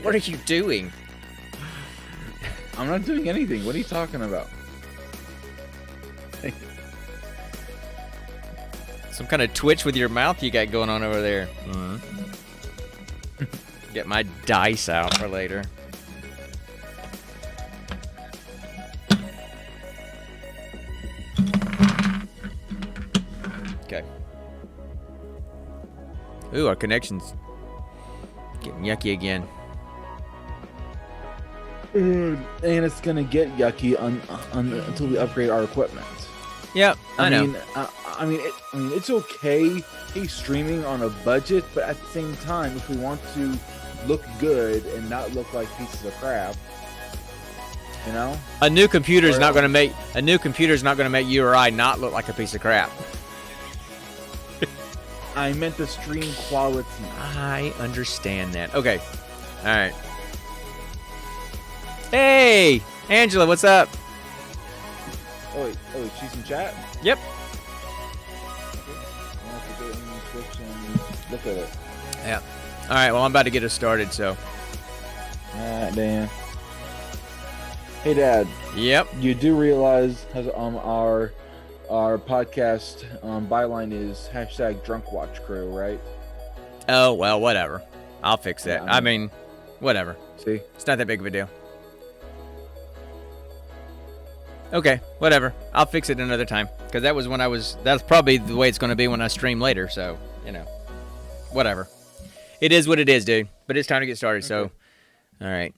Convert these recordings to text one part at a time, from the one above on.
What are you doing? I'm not doing anything. What are you talking about? Some kind of twitch with your mouth you got going on over there. Get my dice out for later. Okay. Ooh, our connection's getting yucky again. And it's gonna get yucky until we upgrade our equipment. Yep, I know. I mean, it's okay. He's streaming on a budget, but at the same time, if we want to look good and not look like pieces of crap, you know, a new computer is not going to make you or I not look like a piece of crap. I meant the stream quality. I understand that. Okay, all right. Hey, Angela, what's up? Oh wait, she's in chat? Yep. Okay. I'll have to go in Twitch and look at it. Yeah. All right, well, I'm about to get us started, so. Alright, Dan. Hey, Dad. Yep. You do realize our podcast byline is #DrunkWatchCrew, right? Oh, well, whatever. I'll fix that. Yeah, I mean, whatever. See? It's not that big of a deal. Okay, whatever. I'll fix it another time. Because that's probably the way it's going to be when I stream later. So, whatever. It is what it is, dude. But it's time to get started. Okay. So, all right.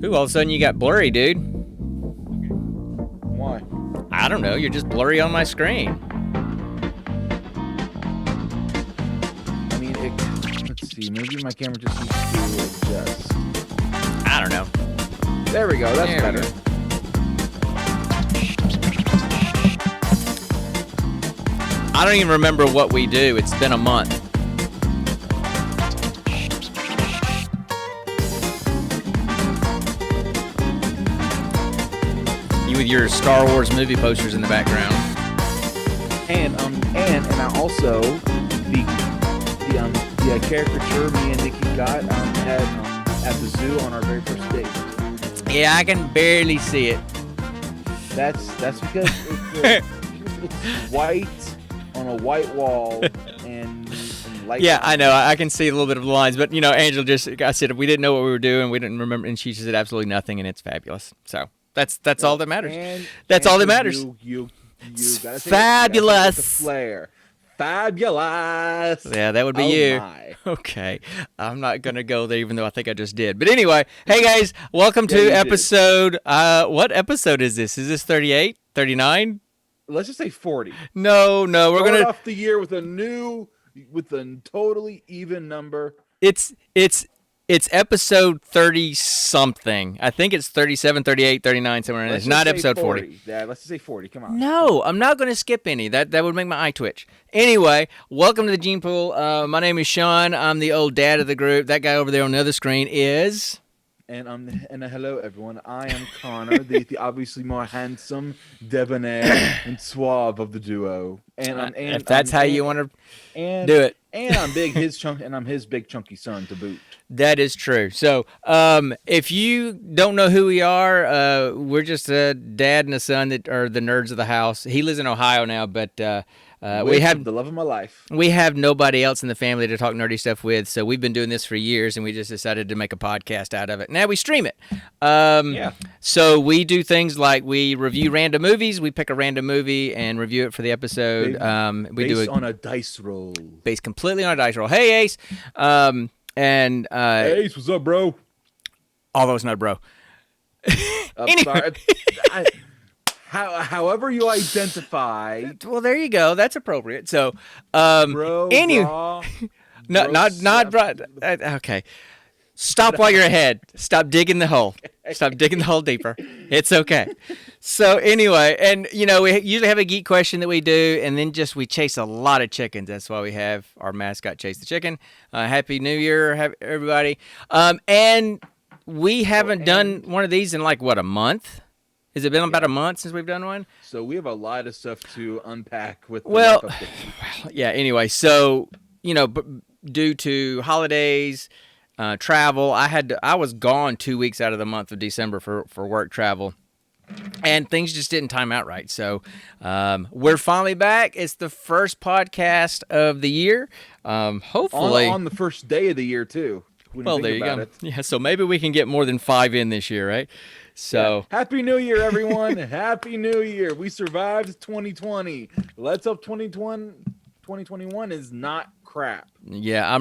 Ooh, all of a sudden you got blurry, dude. Why? I don't know. You're just blurry on my screen. Let's see. Maybe my camera just needs to adjust. I don't know. There we go. That's better. I don't even remember what we do. It's been a month. You with your Star Wars movie posters in the background. And I also the caricature me and Nikki got at the zoo on our very first date. Yeah, I can barely see it. That's because it's white on a white wall and light. Yeah, I know. I can see a little bit of the lines, but Angela I said we didn't know what we were doing. We didn't remember, and she said absolutely nothing, and it's fabulous. So that's all that matters. That's all that matters. You gotta say fabulous. The flair. Fabulous. Yeah, that would be you. My. Okay. I'm not going to go there, even though I think I just did. But anyway, hey guys, welcome to episode, what episode is this? Is this 38, 39? Let's just say 40. No, we're going to off the year with a totally even number. It's episode 30 something. I think it's 37, 38, 39, somewhere in there. It's not episode 40. Yeah, let's just say 40. Come on. No, I'm not going to skip any. That would make my eye twitch. Anyway, welcome to the Gene Pool. My name is Sean. I'm the old dad of the group. That guy over there on the other screen is... And hello everyone. I am Connor, the obviously more handsome, debonair, and suave of the duo. If that's how you want to do it. And I'm his big chunky son to boot. That is true. So, if you don't know who we are, we're just a dad and a son that are the nerds of the house. He lives in Ohio now, but we have the love of my life. We have nobody else in the family to talk nerdy stuff with, so we've been doing this for years, and we just decided to make a podcast out of it. Now we stream it. Yeah. So we do things like we review random movies. We pick a random movie and review it for the episode. Based on a dice roll. Based completely on a dice roll. Hey, Ace. Hey, Ace, what's up, bro? Although it's not a bro. Sorry. However you identify. Well, there you go. That's appropriate. So, bro, no, not bro. Okay. Stop while you're ahead. Stop digging the hole. Stop digging the hole deeper. It's okay. So anyway, and we usually have a geek question that we do, and then we chase a lot of chickens. That's why we have our mascot Chase the Chicken. Happy New Year, everybody. And we haven't done one of these in a month. Has it been about a month since we've done one? So we have a lot of stuff to unpack with the Well, life update. yeah. Anyway, so due to holidays, travel, I was gone 2 weeks out of the month of December for work travel. And things just didn't time out right. So we're finally back. It's the first podcast of the year. Hopefully. On the first day of the year, too. Well, there you go. Yeah, so maybe we can get more than 5 in this year, right? So Happy New Year, everyone. Happy New Year. We survived 2020. Let's hope 2021 is not crap. Yeah,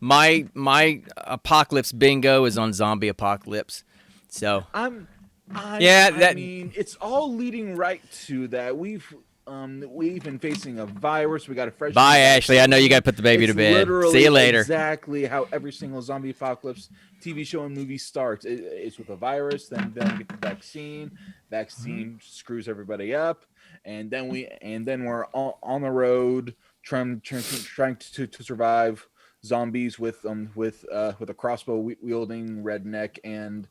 my apocalypse bingo is on zombie apocalypse. So I mean, it's all leading right to that. We've been facing a virus. We got a fresh. Bye, Ashley. I know you got to put the baby to bed. See you later. Exactly how every single zombie apocalypse TV show and movie starts. It's with a virus, then we get the vaccine. Vaccine screws everybody up, and then we're on the road trying to survive zombies with a crossbow wielding redneck and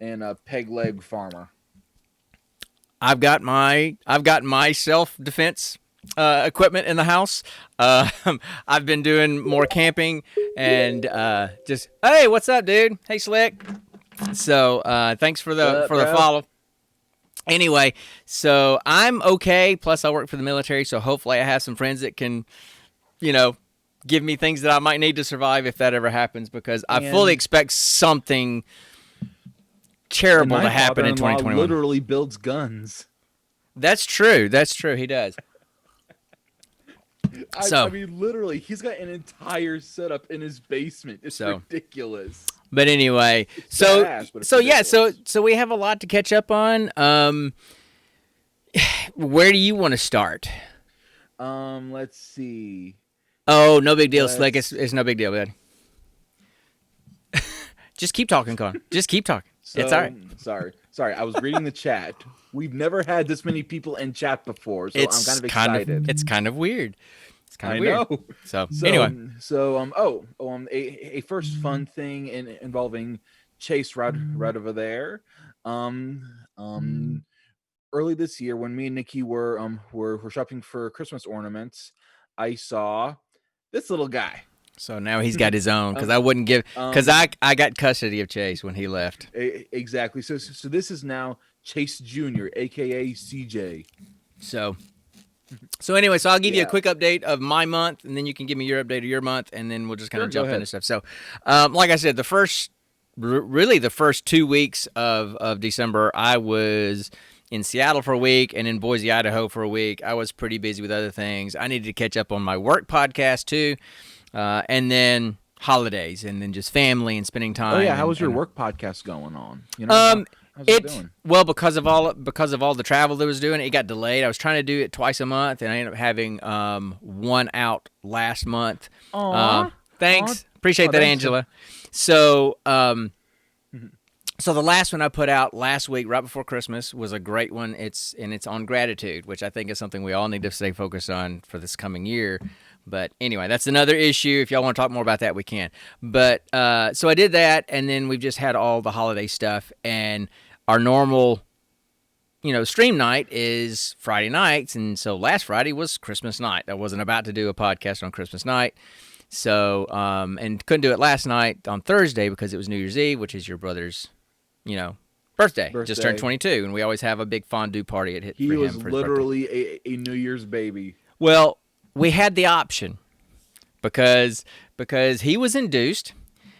a peg leg farmer. I've got my self defense equipment in the house. I've been doing more camping and just hey, what's up, dude? Hey, Slick. So thanks for the follow. Anyway, so I'm okay. Plus, I work for the military, so hopefully, I have some friends that can, give me things that I might need to survive if that ever happens. Because I fully expect something terrible to happen in 2021. Literally builds guns. That's true. He does. I mean, literally, he's got an entire setup in his basement. It's ridiculous. But anyway, so we have a lot to catch up on. Where do you want to start? Let's see. Oh, no big deal, Slick. It's no big deal, man. Just keep talking, Con. Just keep talking. It's all right. Sorry. I was reading the chat. We've never had this many people in chat before, so I'm kind of excited. It's kind of weird. It's kind of weird. Know. So anyway, a first fun thing involving Chase right over there. Early this year, when me and Nikki were shopping for Christmas ornaments, I saw this little guy. So now he's got his own because I wouldn't give because I got custody of Chase when he left. Exactly. So this is now Chase Jr., aka CJ. So anyway, I'll give you a quick update of my month, and then you can give me your update of your month, and then we'll just kind of jump into stuff. So, like I said, the first 2 weeks of December, I was in Seattle for a week and in Boise, Idaho for a week. I was pretty busy with other things. I needed to catch up on my work podcast too. And then holidays, and then just family and spending time. Oh yeah, how was your work podcast going on? How's it doing? Well, because of all the travel that I was doing, it got delayed. I was trying to do it twice a month, and I ended up having one out last month. Thanks, appreciate that, Angela. So, so the last one I put out last week, right before Christmas, was a great one. It's on gratitude, which I think is something we all need to stay focused on for this coming year. But anyway, that's another issue. If y'all want to talk more about that, we can. But so I did that, and then we've just had all the holiday stuff. And our normal, stream night is Friday nights. And so last Friday was Christmas night. I wasn't about to do a podcast on Christmas night. So, and couldn't do it last night on Thursday because it was New Year's Eve, which is your brother's, birthday. Just turned 22. And we always have a big fondue party for him. He was literally a New Year's baby. Well, we had the option because he was induced,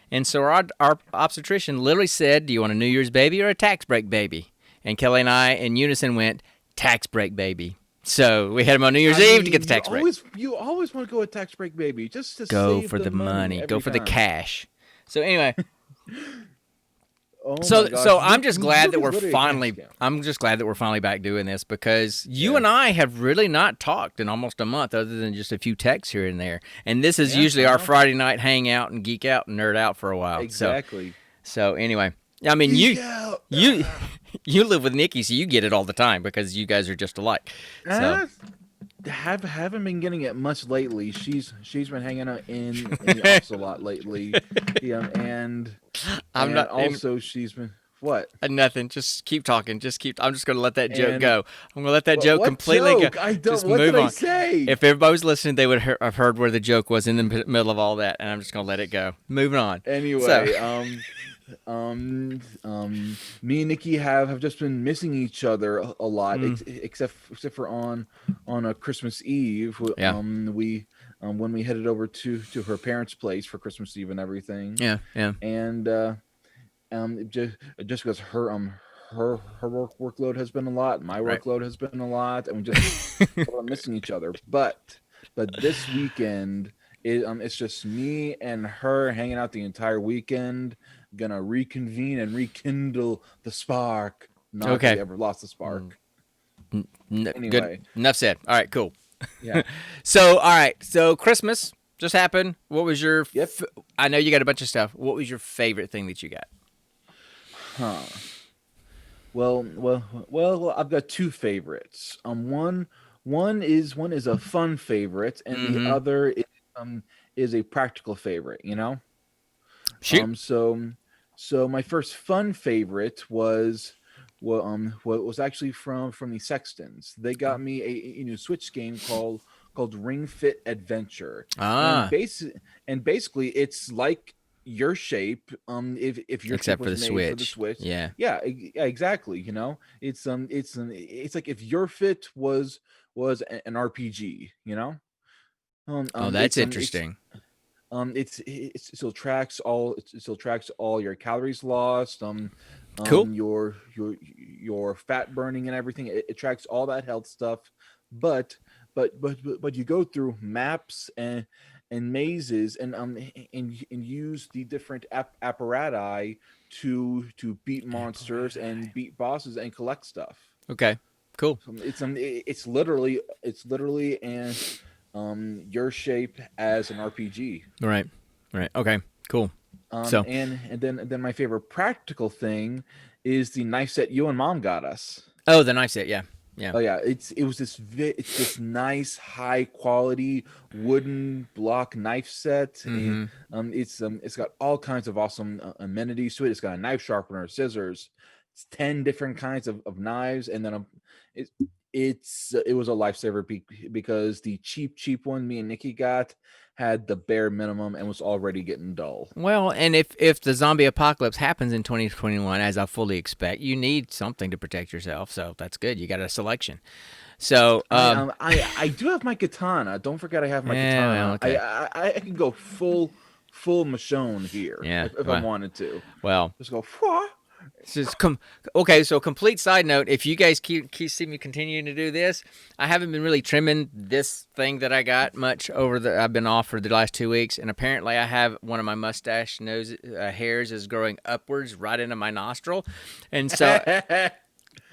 and so our obstetrician literally said, "Do you want a New Year's baby or a tax break baby?" And Kelly and I, in unison, went tax break baby. So we had him on New Year's Eve to get the tax break. You always want to go with tax break baby, just to go save for the money, go for time. The cash. So anyway. Oh so I'm just glad that we're finally back doing this because you and I have really not talked in almost a month other than just a few texts here and there. And this is usually our Friday night hang out and geek out and nerd out for a while. Exactly. So anyway, I mean you live with Nikki, so you get it all the time because you guys are just alike. So haven't been getting it much lately. She's been hanging out in the office a lot lately. Yeah, and she's been What? Nothing. Just keep talking. I'm just going to let that joke And go. I'm going to let that joke what completely joke? go. I don't. Just What move did I on. say? If everybody was listening, they would have heard where the joke was in the middle of all that, and I'm just going to let it go. Moving on. So, Anyway, me and Nikki have just been missing each other a lot, except for on a Christmas Eve. yeah. We when we headed over to her parents' place for Christmas Eve and everything, Yeah. Yeah. and just because her workload has been a lot, my Right. workload has been a lot, and we just we're missing each other. But this weekend, it's just me and her hanging out the entire weekend. Gonna reconvene and rekindle the spark. Not that Okay. we ever lost the spark. Good. Anyway, Enough said. All right. Cool. yeah, So, all right. So, Christmas just happened. What was your? yep. I know you got a bunch of stuff. What was your favorite thing that you got? Huh. Well. I've got two favorites. One is a fun favorite, and the Mm-hmm. other is a practical favorite. Shoot. So my first fun favorite was actually from the Sextons. They got me a new Switch game called Ring Fit Adventure, and Ah. basically it's like your shape. If your shape Except for was the made for the Switch. Switch, Yeah. yeah, yeah, exactly. It's like if your fit was an RPG. Oh, that's interesting. It still tracks all your calories lost, Cool. your fat burning and everything. It tracks all that health stuff, but but you go through maps and mazes and use the different apparati to beat monsters and beat bosses and collect stuff. Okay. Cool. It's literally an your shape as an RPG. Right. Right. Okay. Cool. So, And then my favorite practical thing is the knife set you and mom got us. oh, the knife set. Yeah. Yeah. Oh yeah, it's this nice high quality wooden block knife set. And, Mm-hmm. it's got all kinds of awesome amenities to it. It's got a knife sharpener, scissors, it's 10 different kinds of knives, and then it, it was a lifesaver because the cheap one me and Nikki got had the bare minimum and was already getting dull. Well, and if the zombie apocalypse happens in 2021, as I fully expect, you need something to protect yourself. So that's good. You got a selection. So, I do have my katana. Don't forget I have my yeah, well, katana. okay. I can go full Michonne here Yeah. if I Well, wanted to. well, Just go. Fwah. okay. So, complete side note: if you guys keep see me continuing to do this, I haven't been really trimming this thing that I got much I've been off for the last 2 weeks, and apparently I have one of my mustache nose hairs is growing upwards right into my nostril, and so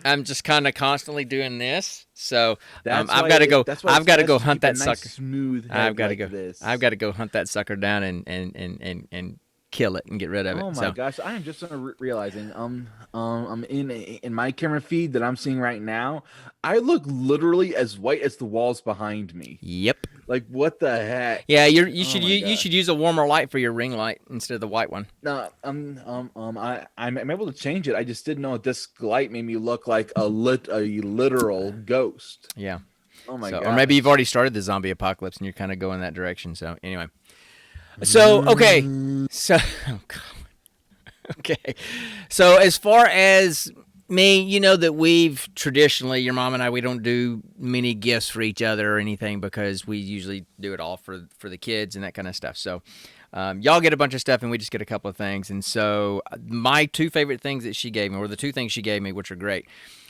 I'm just kind of constantly doing this. So I've got to go. I've got to go hunt that nice sucker. smooth head I've got to like go. this. I've got to go hunt that sucker down and kill it and get rid of it. Oh my So gosh! I am just realizing. I'm in my camera feed that I'm seeing right now. I look literally as white as the walls behind me. yep. Like what the heck? Yeah, you Oh should my you gosh. should use a warmer light for your ring light instead of the white one. No, I'm able to change it. I just didn't know this light made me look like a literal ghost. Yeah. Oh my So gosh. or maybe you've already started the zombie apocalypse and you're kind of going that direction. So anyway. So okay. So oh God. Okay. So as far as me, you know that we've traditionally, your mom and I, we don't do many gifts for each other or anything because we usually do it all for the kids and that kind of stuff. So y'all get a bunch of stuff and we just get a couple of things. And so my two favorite things that she gave me, or the two things she gave me, which are great.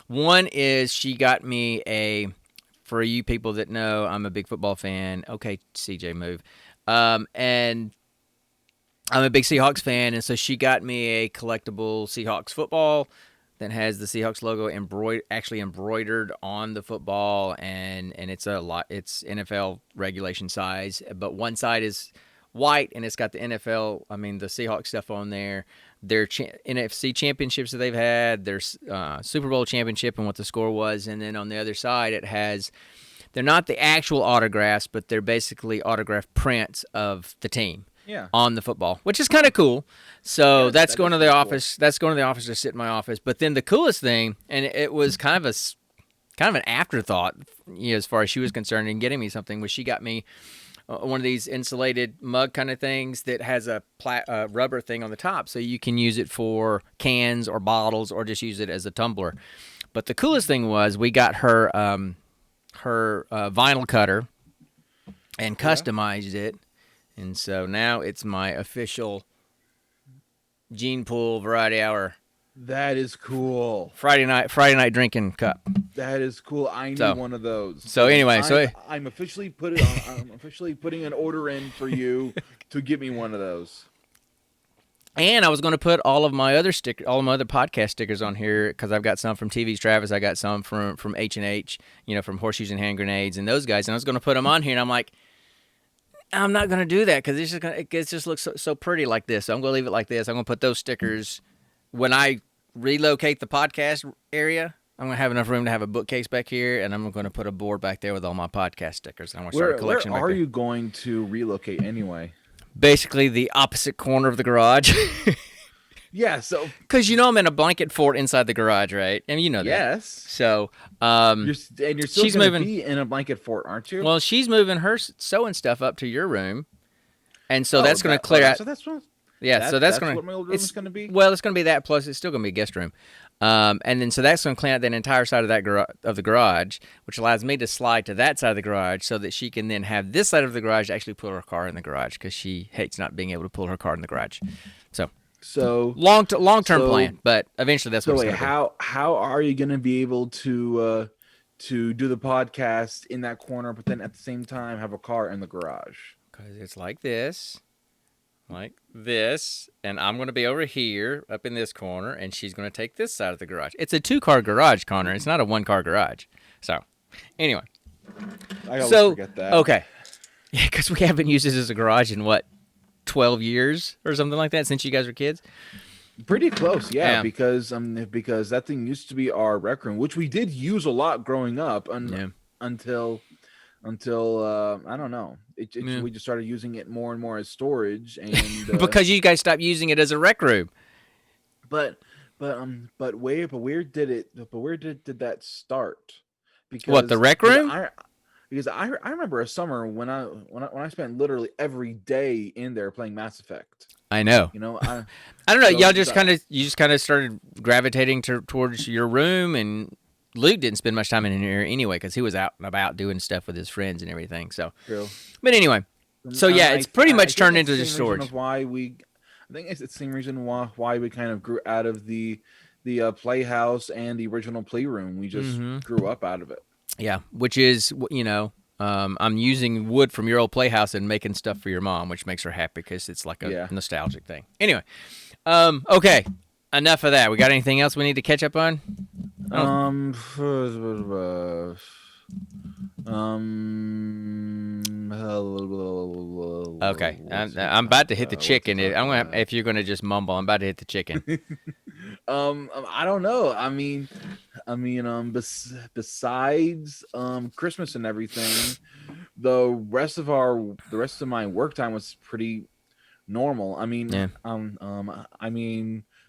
One is she got me for you people that know, I'm a big football fan. Okay, CJ, move. And I'm a big Seahawks fan, and so she got me a collectible Seahawks football that has the Seahawks logo embroidered on the football, and it's a lot. It's NFL regulation size, but one side is white, and it's got the NFL. I mean, the Seahawks stuff on there. Their NFC championships that they've had, their Super Bowl championship, and what the score was, and then on the other side, it has. They're not the actual autographs, but they're basically autographed prints of the team. Yeah. on the football, which is kind of cool. So that's that going is to the pretty cool. office. That's going to the office to sit in my office. But then the coolest thing, and it was kind of an afterthought, as far as she was concerned in getting me something, was she got me one of these insulated mug kind of things that has a rubber thing on the top, so you can use it for cans or bottles or just use it as a tumbler. But the coolest thing was we got her vinyl cutter and customized it, and so now it's my official Gene Pool Variety Hour That is cool. Friday night drinking cup. That is cool. I need one of those. So anyway, I'm officially putting an order in for you to get me one of those. And I was going to put all of my other podcast stickers on here, because I've got some from TV's Travis, I got some from H&H, from Horseshoes and Hand Grenades and those guys, and I was going to put them on here, and I'm like, I'm not going to do that because it just looks so pretty like this. So I'm going to leave it like this. I'm going to put those stickers when I relocate the podcast area. I'm going to have enough room to have a bookcase back here, and I'm going to put a board back there with all my podcast stickers. I'm going to start a collection back there. Where are you going to relocate anyway? Basically the opposite corner of the garage. Yeah, so because I'm in a blanket fort inside the garage, right? And you know that. Yes. So you're still going to be in a blanket fort, aren't you? Well, she's moving her sewing stuff up to your room, and so that's going to clear out. So that's what. Yeah, so that's going to. What my old room is going to be. Well, it's going to be that, plus it's still going to be a guest room, and then so that's going to clean out that entire side of the garage, which allows me to slide to that side of the garage, so that she can then have this side of the garage to actually pull her car in the garage, because she hates not being able to pull her car in the garage. So long-term plan, but eventually that's what it's going to be. How are you going to be able to do the podcast in that corner, but then at the same time have a car in the garage? Because it's like this, and I'm going to be over here up in this corner, and she's going to take this side of the garage. It's a 2-car garage, Connor. It's not a 1-car garage. So, anyway. I always forget that. Okay. Yeah, because we haven't used this as a garage in, 12 years or something like that since you guys were kids? Pretty close, yeah. Because that thing used to be our rec room, which we did use a lot growing up until I don't know. We just started using it more and more as storage, and because you guys stopped using it as a rec room. But where did that start? Because what, the rec room? Because I remember a summer when I spent literally every day in there playing Mass Effect. I know. I don't know. Y'all just kind of started gravitating towards your room, and Luke didn't spend much time in here anyway, because he was out and about doing stuff with his friends and everything. So, true. But anyway, so yeah, it's pretty much turned into just storage. I think it's the same reason why we kind of grew out of the playhouse and the original playroom. We just grew up out of it. Yeah, which is, I'm using wood from your old playhouse and making stuff for your mom, which makes her happy because it's like a nostalgic thing. Anyway, okay, enough of that. We got anything else we need to catch up on? Okay, I'm about to hit the chicken. If you're gonna just mumble, I'm about to hit the chicken. I don't know. I mean, besides Christmas and everything, the rest of my work time was pretty normal. I mean,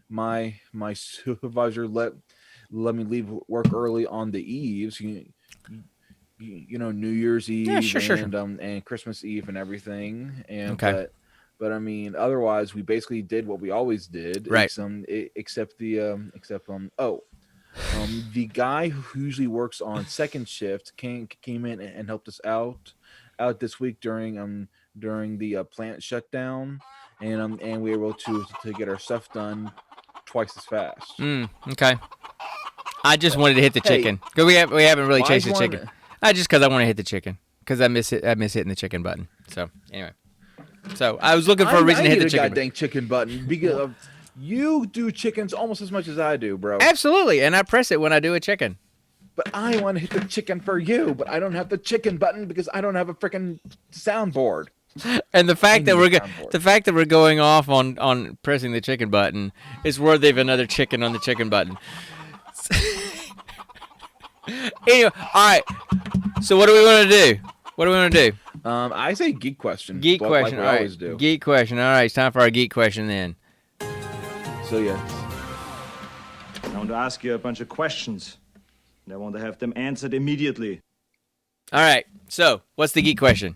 my supervisor let me leave work early on the eves. New Year's Eve and Christmas Eve and everything. And but I mean, otherwise we basically did what we always did. Right. Except the guy who usually works on second shift came in and helped us out this week during the plant shutdown, and we were able to get our stuff done twice as fast. Okay. I just wanted to hit the chicken because we haven't really chased the chicken. Because I want to hit the chicken because I miss hitting the chicken button. So anyway, I was looking for a reason to hit the chicken. Goddamn chicken button because you do chickens almost as much as I do, bro. Absolutely, and I press it when I do a chicken. But I want to hit the chicken for you, but I don't have the chicken button because I don't have a freaking soundboard. And the fact that we're going off on pressing the chicken button is worthy of another chicken on the chicken button. Anyway, all right. So what do we want to do? I say geek question, Geek but like question. we All right. always do. Geek question. All right. It's time for our geek question then. So yes. I want to ask you a bunch of questions, and I want to have them answered immediately. All right. So, what's the geek question?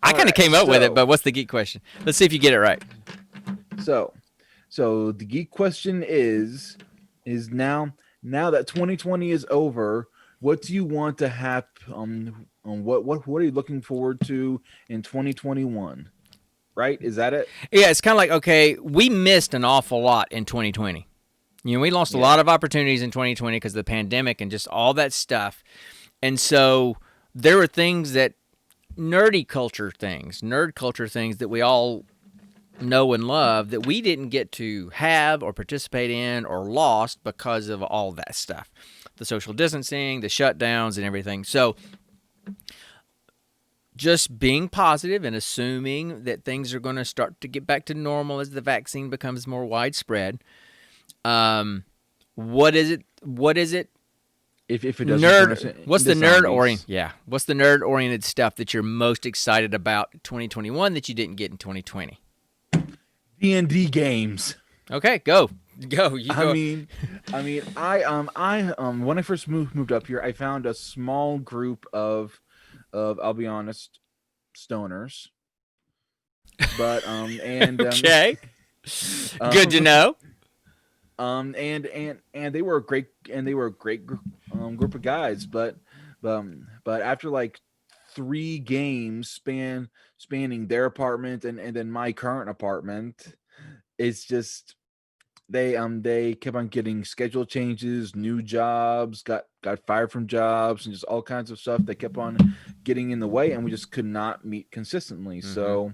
I kind of came up with it, but what's the geek question? Let's see if you get it right. So the geek question is now that 2020 is over, what do you want to happen? What are you looking forward to in 2021? Right? Is that it? Yeah, it's kind of like, okay, we missed an awful lot in 2020. You know, we lost a lot of opportunities in 2020 because of the pandemic and just all that stuff. And so there were things that nerd culture things that we all know and love that we didn't get to have or participate in or lost because of all that stuff. The social distancing, the shutdowns, and everything. So just being positive and assuming that things are going to start to get back to normal as the vaccine becomes more widespread. What is it? If it doesn't what's the nerd orient? Yeah. What's the nerd oriented stuff that you're most excited about in 2021 that you didn't get in 2020? D&D games. Okay, go. You go. I when I first moved up here, I found a small group of I'll be honest, stoners. But okay. Good to know. And they were a great group of guys, but after like 3 games spanning their apartment and then my current apartment, it's just they kept on getting schedule changes, new jobs, got fired from jobs, and just all kinds of stuff that kept on getting in the way, and we just could not meet consistently. So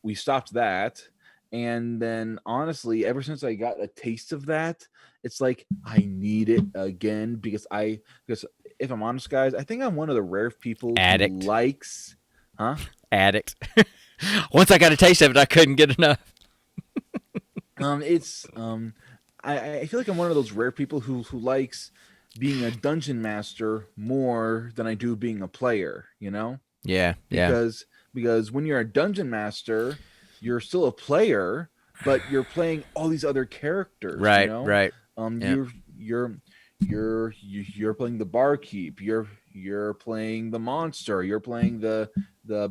we stopped that. And then honestly, ever since I got a taste of that, it's like I need it again because if I'm honest, guys, I think I'm one of the rare people Addict. who likes Addict. Once I got a taste of it, I couldn't get enough. I feel like I'm one of those rare people who likes being a dungeon master more than I do being a player, you know? Yeah. Because when you're a dungeon master, you're still a player, but you're playing all these other characters. Right, you know? right. You're playing the barkeep. You're playing the monster. You're playing the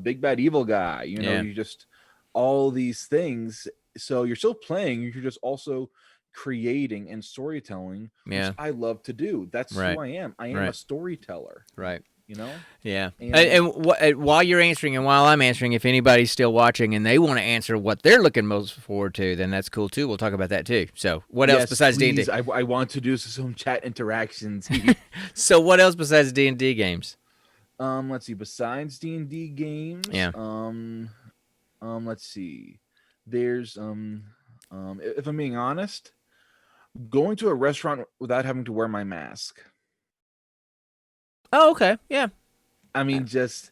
big bad evil guy. You know, you just all these things. So you're still playing. You're just also creating and storytelling, which I love to do. That's who I am. I am a storyteller. Right. You know? Yeah. And while you're answering and while I'm answering, if anybody's still watching and they want to answer what they're looking most forward to, then that's cool too. We'll talk about that too. So what else besides D&D? I want to do some chat interactions. So what else besides D&D games? Let's see. Besides D&D games, let's see. There's if I'm being honest, going to a restaurant without having to wear my mask. Oh, okay. Yeah. I mean, just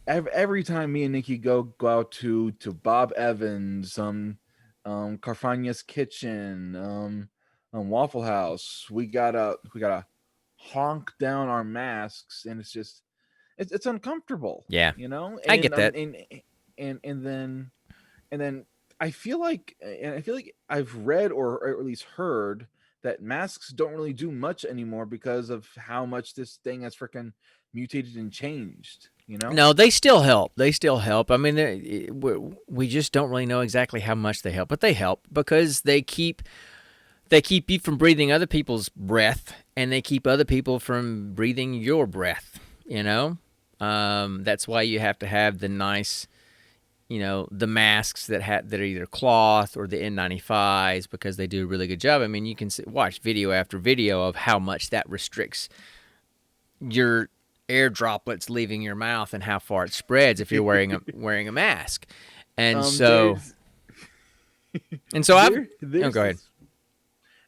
every time me and Nikki go out to Bob Evans, Carfagna's Kitchen, Waffle House, we gotta honk down our masks, and it's uncomfortable. Yeah, you know. I get that. And then I feel like I've read or at least heard that masks don't really do much anymore because of how much this thing has freaking mutated and changed, you know? No, they still help. I mean, we just don't really know exactly how much they help, but they help because they keep you from breathing other people's breath, and they keep other people from breathing your breath, you know? That's why you have to have the nice, you know, the masks that are either cloth or the N95s, because they do a really good job. I mean, you can watch video after video of how much that restricts your air droplets leaving your mouth and how far it spreads if you're wearing a mask. And so go ahead.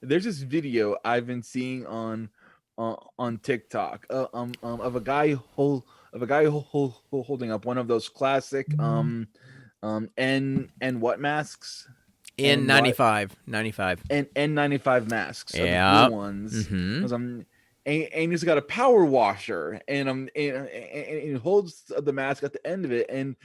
There's this video I've been seeing on TikTok of a guy holding up one of those classic what masks? N95 and N95 masks. Yeah. The blue ones. Mm-hmm. and he's got a power washer, and he holds the mask at the end of it, and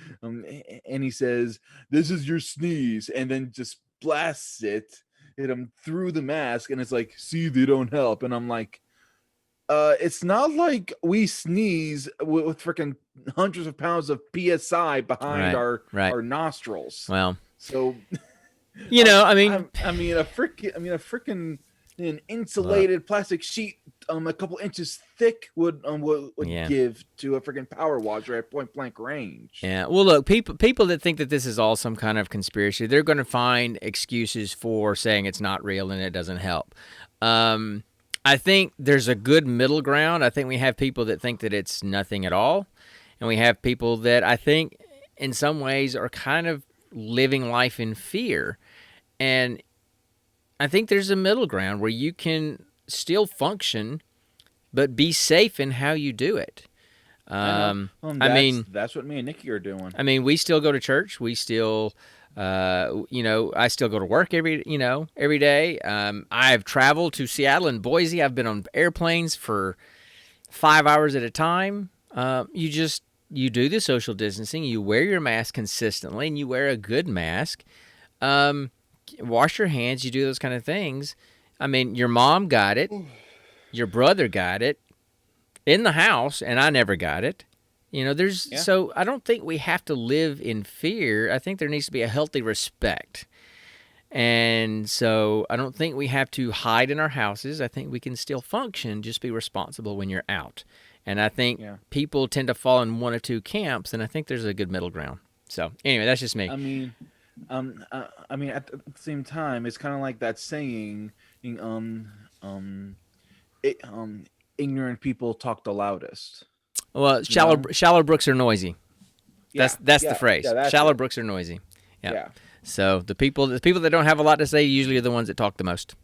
he says, "This is your sneeze," and then just blasts it at him through the mask, and it's like, "See, they don't help," and I'm like, it's not like we sneeze with freaking hundreds of pounds of psi behind our nostrils. Well, so I mean, a freaking an insulated plastic sheet, a couple inches thick would give to a freaking power washer at point blank range. Yeah. Well, look, people that think that this is all some kind of conspiracy, they're going to find excuses for saying it's not real and it doesn't help. I think there's a good middle ground. I think we have people that think that it's nothing at all, and we have people that I think in some ways are kind of living life in fear. And I think there's a middle ground where you can still function, but be safe in how you do it. That's what me and Nikki are doing. I mean, we still go to church. We still, I still go to work every day. I've traveled to Seattle and Boise. I've been on airplanes for 5 hours at a time. You do the social distancing. You wear your mask consistently, and you wear a good mask. Wash your hands, you do those kind of things. I mean, your mom got it. Your brother got it in the house, and I never got it. So I don't think we have to live in fear. I think there needs to be a healthy respect. And so I don't think we have to hide in our houses. I think we can still function, just be responsible when you're out. And I think people tend to fall in one or two camps, and I think there's a good middle ground. So anyway, that's just me. I mean, at the same time, it's kind of like that saying, ignorant people talk the loudest. Well, shallow brooks are noisy. That's the phrase. Shallow brooks are noisy. Yeah. So the people that don't have a lot to say usually are the ones that talk the most.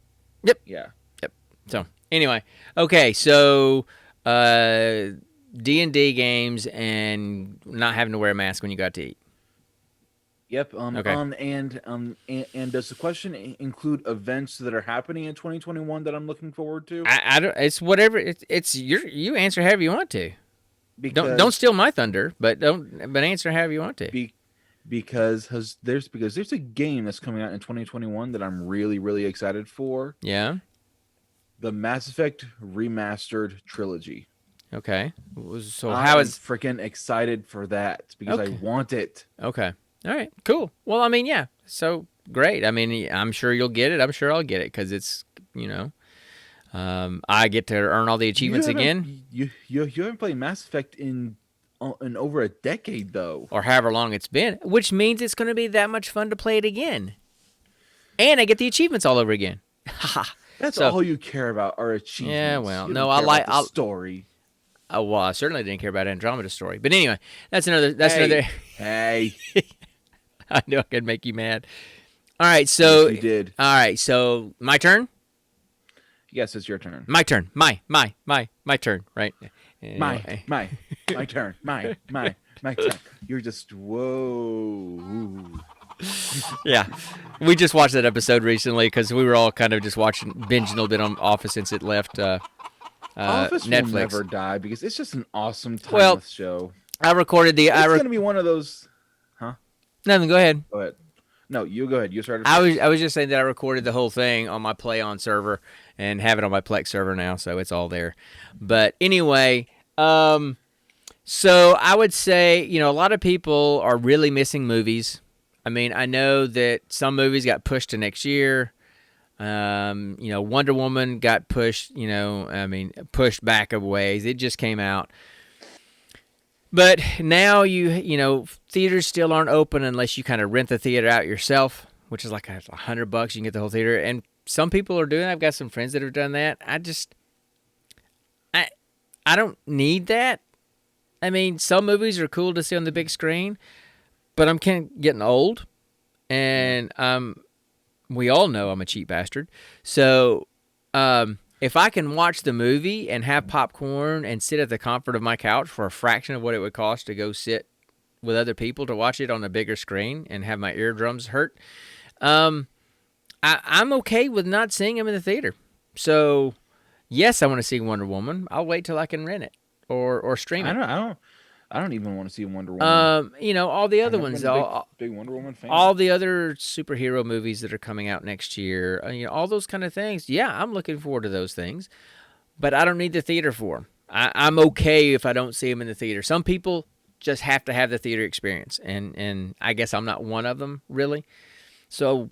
Yep. Yeah. Yep. So anyway, okay. So D&D games and not having to wear a mask when you got to eat. Yep. Okay. And does the question include events that are happening in 2021 that I'm looking forward to? I don't. It's whatever. It's you answer however you want to. Because don't steal my thunder, but answer however you want to. Because there's a game that's coming out in 2021 that I'm really, really excited for. Yeah. The Mass Effect Remastered Trilogy. Okay. So I'm freaking excited for that because I want it. Okay. All right. Cool. Well, I mean, yeah. So great. I mean, I'm sure you'll get it. I'm sure I'll get it because it's I get to earn all the achievements again. You haven't played Mass Effect in over a decade though, or however long it's been, which means it's going to be that much fun to play it again, and I get the achievements all over again. That's all you care about are achievements. Yeah, well, you no, I like the story. Well, I certainly didn't care about Andromeda's story, but anyway, that's another. Hey, I knew I could make you mad. All right, so yes, you did. All right, so my turn. Yes, it's your turn. My turn. My turn. Right. My turn. My turn. You're just whoa. Yeah, we just watched that episode recently because we were all kind of just binging a little bit on Office since it left Office Netflix. Will never die because it's just an awesome timeless show. I recorded the. It's gonna be one of those. Huh? Nothing. Go ahead. Go ahead. No, you go ahead. You started. I was just saying that I recorded the whole thing on my Play On server and have it on my Plex server now, so it's all there. But anyway, so I would say, a lot of people are really missing movies. I mean, I know that some movies got pushed to next year. Wonder Woman got pushed, pushed back a ways. It just came out. But now theaters still aren't open unless you kind of rent the theater out yourself, which is like $100. You can get the whole theater. And some people are doing it. I've got some friends that have done that. I don't need that. I mean, some movies are cool to see on the big screen, but I'm kind of getting old, and we all know I'm a cheap bastard. So if I can watch the movie and have popcorn and sit at the comfort of my couch for a fraction of what it would cost to go sit with other people to watch it on a bigger screen and have my eardrums hurt, I'm okay with not seeing them in the theater. So, Yes, I want to see Wonder Woman. I'll wait till I can rent it or stream I it. don't. I don't. I don't even want to see Wonder Woman. All the I've other never ones, been a big Wonder Woman all fan. the other superhero movies that are coming out next year, all those kind of things. Yeah, I'm looking forward to those things, but I don't need the theater for them. I'm okay if I don't see them in the theater. Some people just have to have the theater experience, and I guess I'm not one of them really. So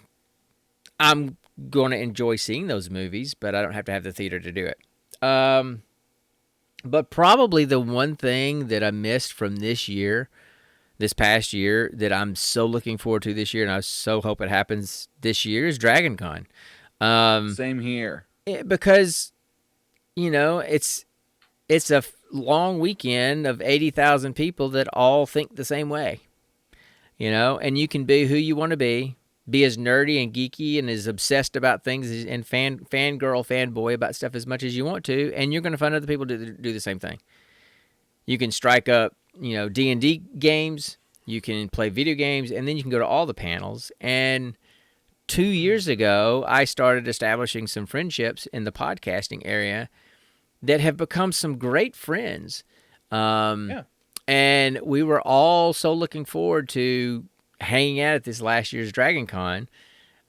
I'm going to enjoy seeing those movies, but I don't have to have the theater to do it. But probably the one thing that I missed from this past year, that I'm so looking forward to this year, and I so hope it happens this year, is Dragon Con. Same here. Because it's a long weekend of 80,000 people that all think the same way. And you can be who you want to be as nerdy and geeky and as obsessed about things and fangirl, fanboy about stuff as much as you want to, and you're going to find other people to do the same thing. You can strike up, D&D games, you can play video games, and then you can go to all the panels. And 2 years ago, I started establishing some friendships in the podcasting area that have become some great friends. Yeah. And we were all so looking forward to hanging out at this last year's Dragon Con,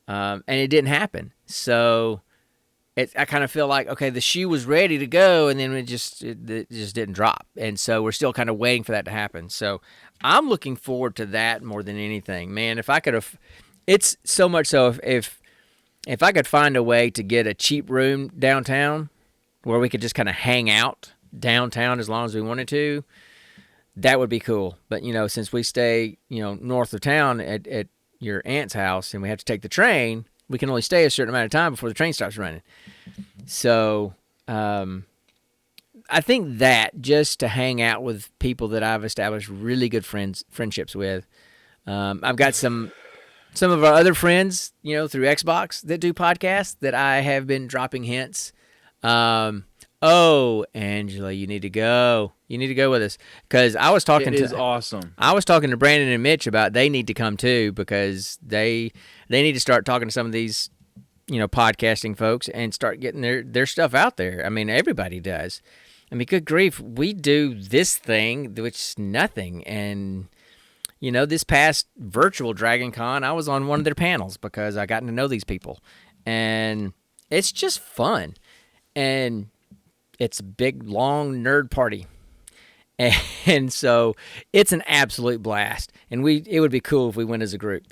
and it didn't happen. So I kind of feel like, okay, the shoe was ready to go, and then it just didn't drop. And so we're still kind of waiting for that to happen. So I'm looking forward to that more than anything. Man, if I could have, it's so much so if I could find a way to get a cheap room downtown where we could just kind of hang out downtown as long as we wanted to, that would be cool. But, since we stay, north of town at your aunt's house and we have to take the train, we can only stay a certain amount of time before the train stops running. So I think that just to hang out with people that I've established really good friendships with. I've got some of our other friends, through Xbox that do podcasts that I have been dropping hints. Oh, Angela, you need to go. You need to go with us, because I was talking It is awesome. I was talking to Brandon and Mitch about they need to come too, because they need to start talking to some of these, podcasting folks and start getting their stuff out there. I mean, everybody does. I mean, good grief, we do this thing, which is nothing. And, this past virtual Dragon Con, I was on one of their panels because I got to know these people. And it's just fun. And it's a big, long nerd party. And so it's an absolute blast. And it would be cool if we went as a group.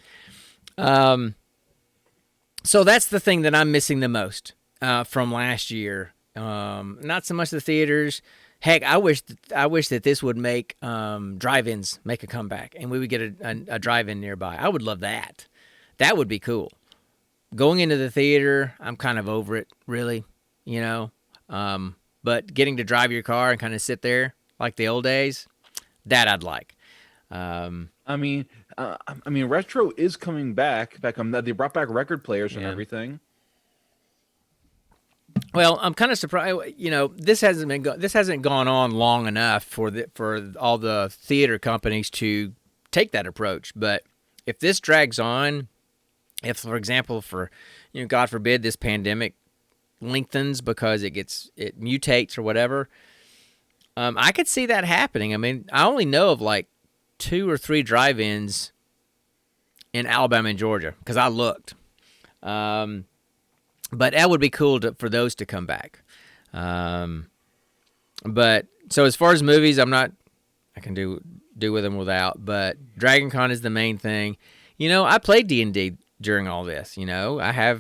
So that's the thing that I'm missing the most from last year. Not so much the theaters. Heck, I wish that this would make drive-ins make a comeback, and we would get a drive-in nearby. I would love that. That would be cool. Going into the theater, I'm kind of over it, really. But getting to drive your car and kind of sit there like the old days, that I'd like. I mean, retro is coming back. They brought back record players and everything. Well, I'm kind of surprised. This hasn't gone on long enough for all the theater companies to take that approach. But if this drags on, if, for example, God forbid, this pandemic lengthens because it mutates or whatever, I could see that happening. I mean, I only know of like 2 or 3 drive-ins in Alabama and Georgia because I looked. But that would be cool for those to come back. But so as far as movies, I can do with them without. But Dragon Con is the main thing. I played D&D during all this. I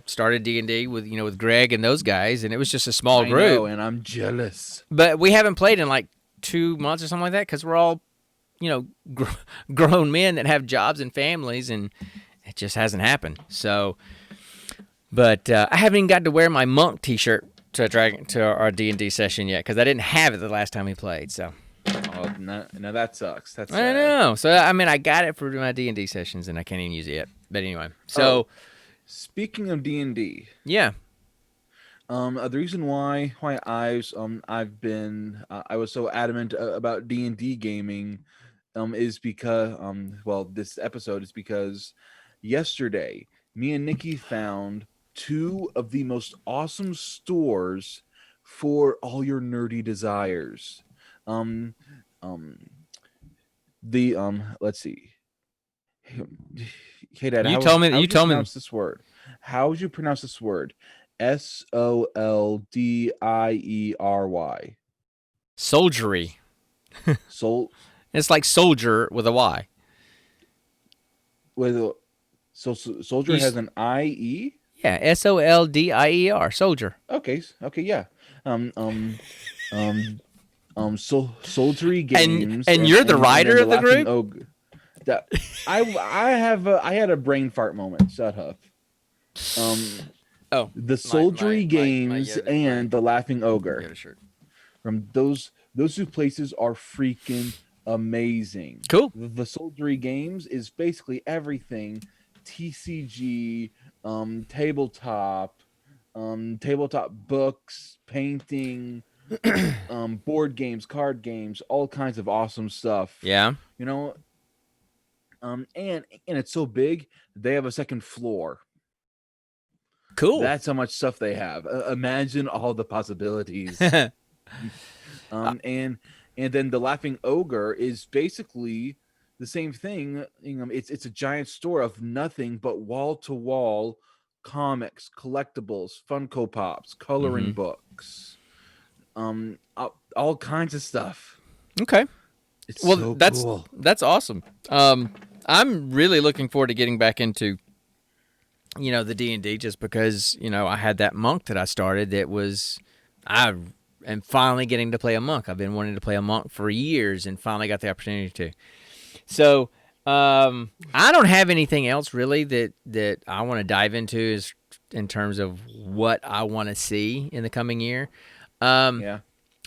started D&D with Greg and those guys, and it was just a small group. I know, and I'm jealous. But we haven't played in like 2 months or something like that because we're all grown men that have jobs and families, and it just hasn't happened. So. But I haven't even got to wear my monk T-shirt to our D&D session yet because I didn't have it the last time we played. So, no, that sucks. That's I sad. know. So I mean, I got it for my D&D sessions, and I can't even use it yet. But anyway, so speaking of D&D, yeah. The reason why I was so adamant about D&D gaming, is because this episode is because yesterday me and Nikki found 2 of the most awesome stores for all your nerdy desires. Um, um, let's see. Hey, Dad, You told me. how You would you told me. pronounce this word? How would you pronounce this word? Soldiery. Soldiery. Sol It's like soldier with a Y. with a, soldier You has s- an IE. Yeah, SOLDIER. Soldier. Okay, okay, yeah. Um, um, Soldiery games, And you're the and writer then the of the laughing group. ogre. That I had a brain fart moment. Shut up. Oh, The my Soldiery games and the laughing ogre. Yoda shirt. From those two places are freaking amazing. Cool. The Soldiery games is basically everything TCG, tabletop, tabletop books, painting, board games, card games, all kinds of awesome stuff. Yeah. You know, and it's so big they have a second floor. Cool. That's how much stuff they have. Imagine all the possibilities. And then the laughing ogre is basically the same thing. It's a giant store of nothing but wall to wall comics, collectibles, Funko Pops, coloring books, all kinds of stuff. Okay. It's Well, so that's cool. that's awesome. I'm really looking forward to getting back into, the D&D, just because, I had that monk that I started I am finally getting to play a monk. I've been wanting to play a monk for years and finally got the opportunity to. So, I don't have anything else really that I want to dive into in terms of what I want to see in the coming year. Yeah.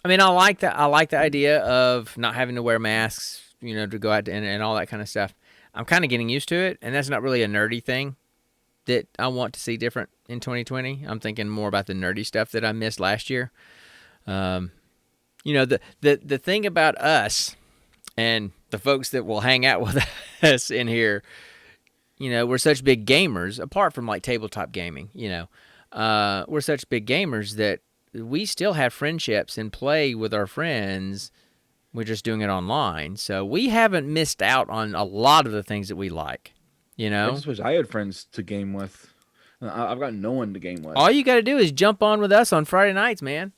I mean, I like that. I like the idea of not having to wear masks, to go out and all that kind of stuff. I'm kind of getting used to it, and that's not really a nerdy thing that I want to see different in 2020. I'm thinking more about the nerdy stuff that I missed last year. The thing about us and the folks that will hang out with us in here, we're such big gamers, apart from like tabletop gaming, we're such big gamers that we still have friendships and play with our friends. We're just doing it online. So we haven't missed out on a lot of the things that we like, I just wish I had friends to game with. I've got no one to game with. All you got to do is jump on with us on Friday nights, man.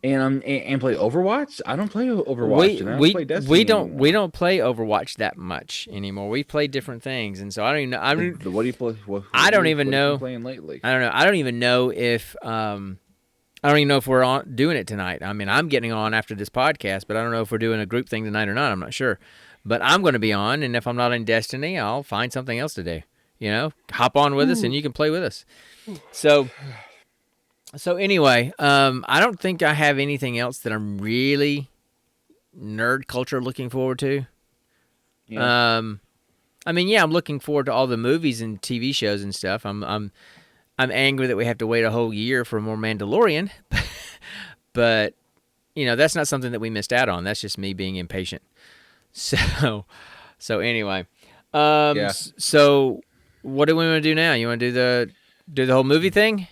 And play Overwatch. I don't play Overwatch. And I don't play Destiny we don't anymore. we don't play Overwatch that much anymore. We play different things, and so I don't even know. What do you play? I don't even what have you know. been playing lately. I don't know. I don't even know if we're on doing it tonight. I mean, I'm getting on after this podcast, but I don't know if we're doing a group thing tonight or not. I'm not sure, but I'm going to be on, and if I'm not in Destiny, I'll find something else to do. Hop on with us, and you can play with us. So anyway, I don't think I have anything else that I'm really nerd culture looking forward to. Yeah. I mean, yeah, I'm looking forward to all the movies and TV shows and stuff. I'm angry that we have to wait a whole year for more Mandalorian, but that's not something that we missed out on. That's just me being impatient. So anyway, Yeah. So what do we want to do now? You want to do the whole movie thing?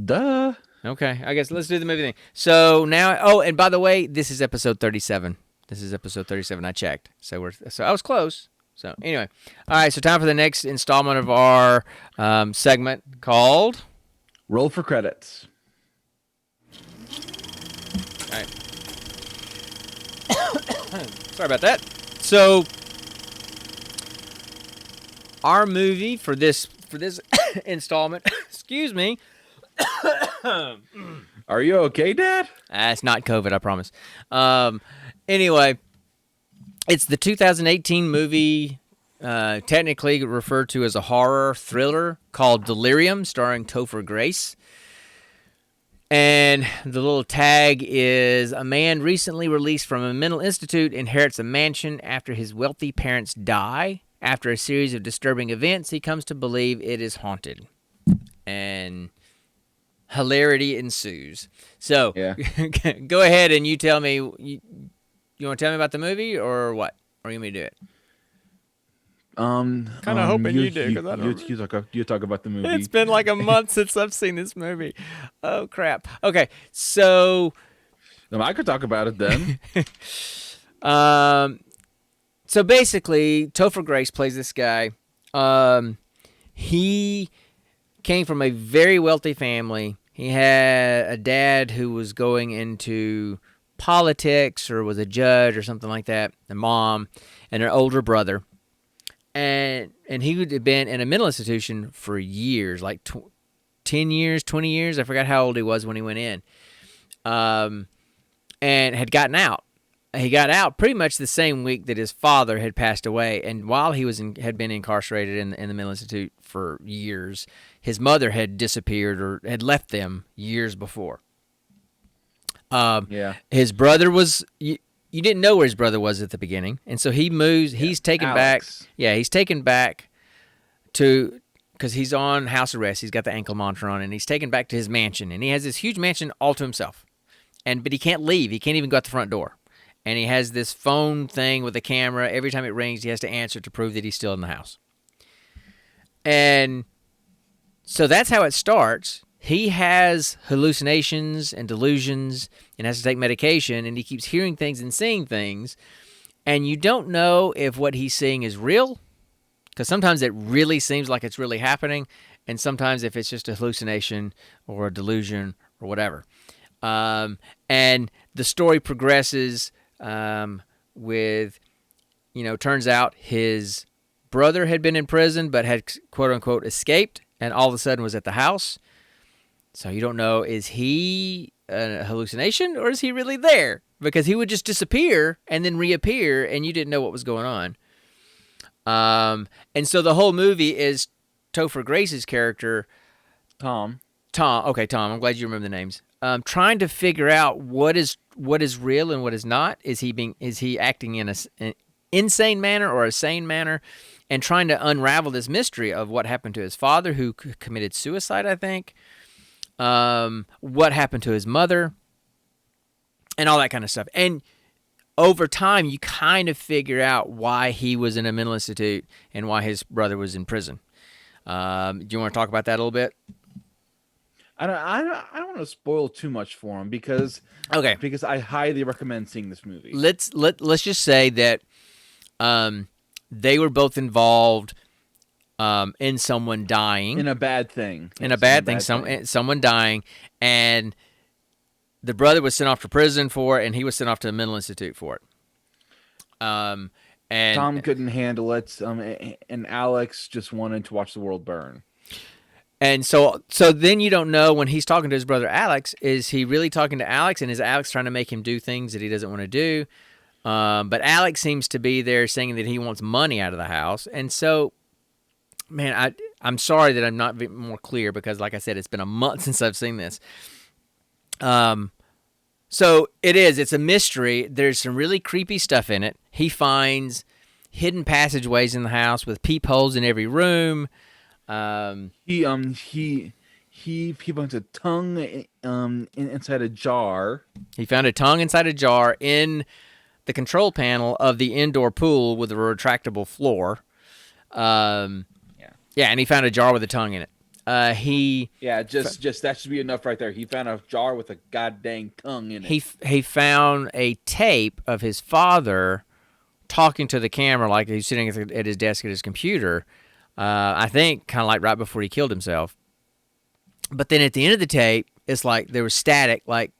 Duh. Okay, I guess let's do the movie thing. So now, oh, and by the way, this is episode 37. I checked. So I was close. So anyway, all right. So time for the next installment of our segment called Roll for credits. All right. Sorry about that. So our movie for this installment, excuse me. Are you okay, Dad? It's not COVID, I promise. Anyway, it's the 2018 movie, technically referred to as a horror thriller called Delirium, starring Topher Grace. And the little tag is: a man recently released from a mental institute inherits a mansion after his wealthy parents die. After a series of disturbing events, he comes to believe it is haunted. And hilarity ensues. So, Yeah. Go ahead and you tell me. You want to tell me about the movie or what? Or you want me to do it? Kind of hoping you do, because I don't. You talk about the movie. It's been like a month since I've seen this movie. Oh crap. Okay, so I could talk about it then. so basically, Topher Grace plays this guy. He came from a very wealthy family. He had a dad who was going into politics or was a judge or something like that, a mom, and an older brother. And he would have been in a mental institution for years, like 10 years, 20 years. I forgot how old he was when he went in. And had gotten out. He got out pretty much the same week that his father had passed away. And while he had been incarcerated in the mental institute for years, his mother had disappeared or had left them years before. His brother was... You didn't know where his brother was at the beginning, and so he moves. Yeah. He's taken Alex. back. Yeah, he's taken back to because he's on house arrest. He's got the ankle monitor on, and he's taken back to his mansion, and he has this huge mansion all to himself. But he can't leave. He can't even go out the front door, and he has this phone thing with a camera. Every time it rings, he has to answer to prove that he's still in the house. And so that's how it starts. He has hallucinations and delusions and has to take medication, and he keeps hearing things and seeing things, and you don't know if what he's seeing is real, because sometimes it really seems like it's really happening, and sometimes if it's just a hallucination or a delusion or whatever. And the story progresses with, turns out his brother had been in prison but had, quote-unquote, escaped, and all of a sudden was at the house. So you don't know, is he a hallucination or is he really there? Because he would just disappear and then reappear and you didn't know what was going on. And so the whole movie is Topher Grace's character, Tom. Okay, Tom. I'm glad you remember the names. Trying to figure out what is real and what is not. Is he acting in an insane manner or a sane manner? And trying to unravel this mystery of what happened to his father, who committed suicide, I think. What happened to his mother, and all that kind of stuff. And over time, you kind of figure out why he was in a mental institute and why his brother was in prison. Do you want to talk about that a little bit? I don't want to spoil too much for him because I highly recommend seeing this movie. Let's just say that they were both involved in someone dying. In a bad thing. Someone dying, and the brother was sent off to prison for it, and he was sent off to a mental institute for it. And Tom couldn't handle it, and Alex just wanted to watch the world burn. And so then you don't know when he's talking to his brother Alex, is he really talking to Alex, and is Alex trying to make him do things that he doesn't want to do? But Alex seems to be there saying that he wants money out of the house, and so... Man, I'm sorry that I'm not more clear because, like I said, it's been a month since I've seen this. So it's a mystery. There's some really creepy stuff in it. He finds hidden passageways in the house with peepholes in every room. He finds a tongue inside a jar. He found a tongue inside a jar in the control panel of the indoor pool with a retractable floor. Yeah, and he found a jar with a tongue in it. Just that should be enough right there. He found a jar with a goddamn tongue in it. He found a tape of his father talking to the camera like he's sitting at his desk at his computer. I think kind of like right before he killed himself. But then at the end of the tape, it's like there was static, like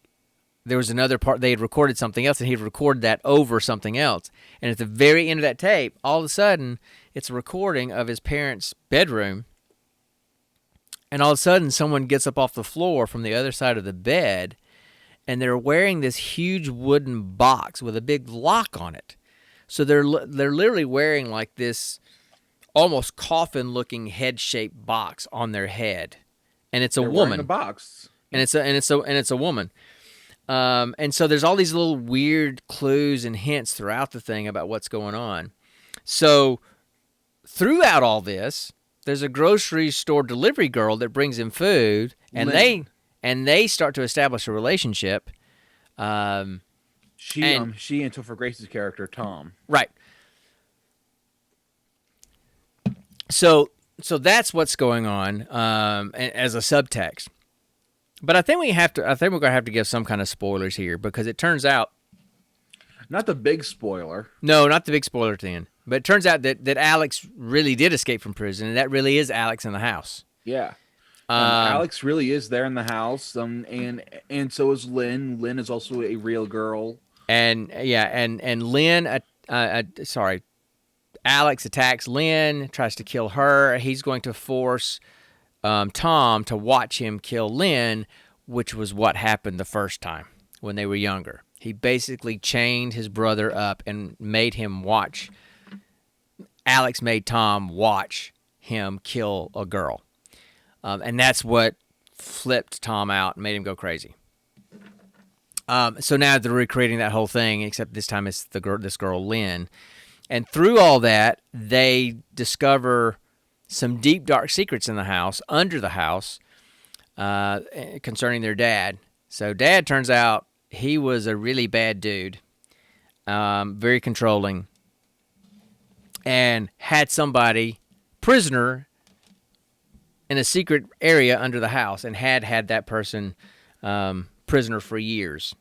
there was another part. They had recorded something else, and he'd recorded that over something else. And at the very end of that tape, all of a sudden, it's a recording of his parents' bedroom. And all of a sudden, someone gets up off the floor from the other side of the bed, and they're wearing this huge wooden box with a big lock on it. So they're literally wearing like this almost coffin-looking head-shaped box on their head, and it's a woman. Wearing a box, and it's a woman. And so there's all these little weird clues and hints throughout the thing about what's going on. So throughout all this, there's a grocery store delivery girl that brings him food, and they start to establish a relationship. She and Topher Grace's character Tom. Right. So that's what's going on as a subtext. But I think we're gonna have to give some kind of spoilers here because it turns out. Not the big spoiler. No, not the big spoiler at the end. But it turns out that Alex really did escape from prison, and that really is Alex in the house. Yeah. Alex really is there in the house, and so is Lynn. Lynn is also a real girl. And Lynn, Alex attacks Lynn, tries to kill her. He's going to force Tom to watch him kill Lynn, which was what happened the first time when they were younger. He basically chained his brother up and made him watch. Alex made Tom watch him kill a girl. And that's what flipped Tom out and made him go crazy. So now they're recreating that whole thing, except this time it's this girl, Lynn. And through all that, they discover some deep, dark secrets in the house, under the house, concerning their dad. So Dad turns out he was a really bad dude, very controlling, and had somebody prisoner in a secret area under the house, and had that person prisoner for years.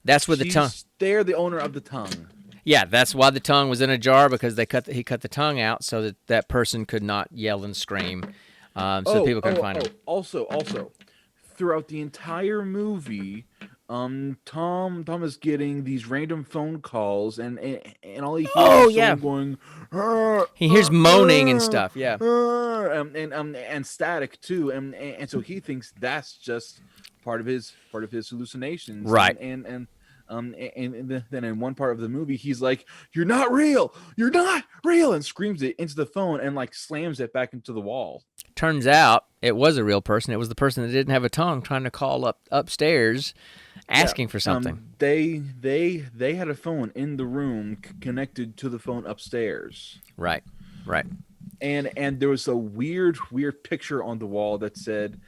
That's where the tongue. They're the owner of the tongue. Yeah, that's why the tongue was in a jar, because he cut the tongue out so that person could not yell and scream, so people couldn't find him. Also, throughout the entire movie, Tom is getting these random phone calls, and all he hears is someone going. He hears moaning and stuff. Yeah, and static too, and so he thinks that's just part of his hallucinations, right? And then in one part of the movie, he's like, "You're not real! You're not real!" and screams it into the phone and like slams it back into the wall. Turns out it was a real person. It was the person that didn't have a tongue trying to call upstairs, asking for something. They had a phone in the room connected to the phone upstairs. Right. And there was a weird picture on the wall that said,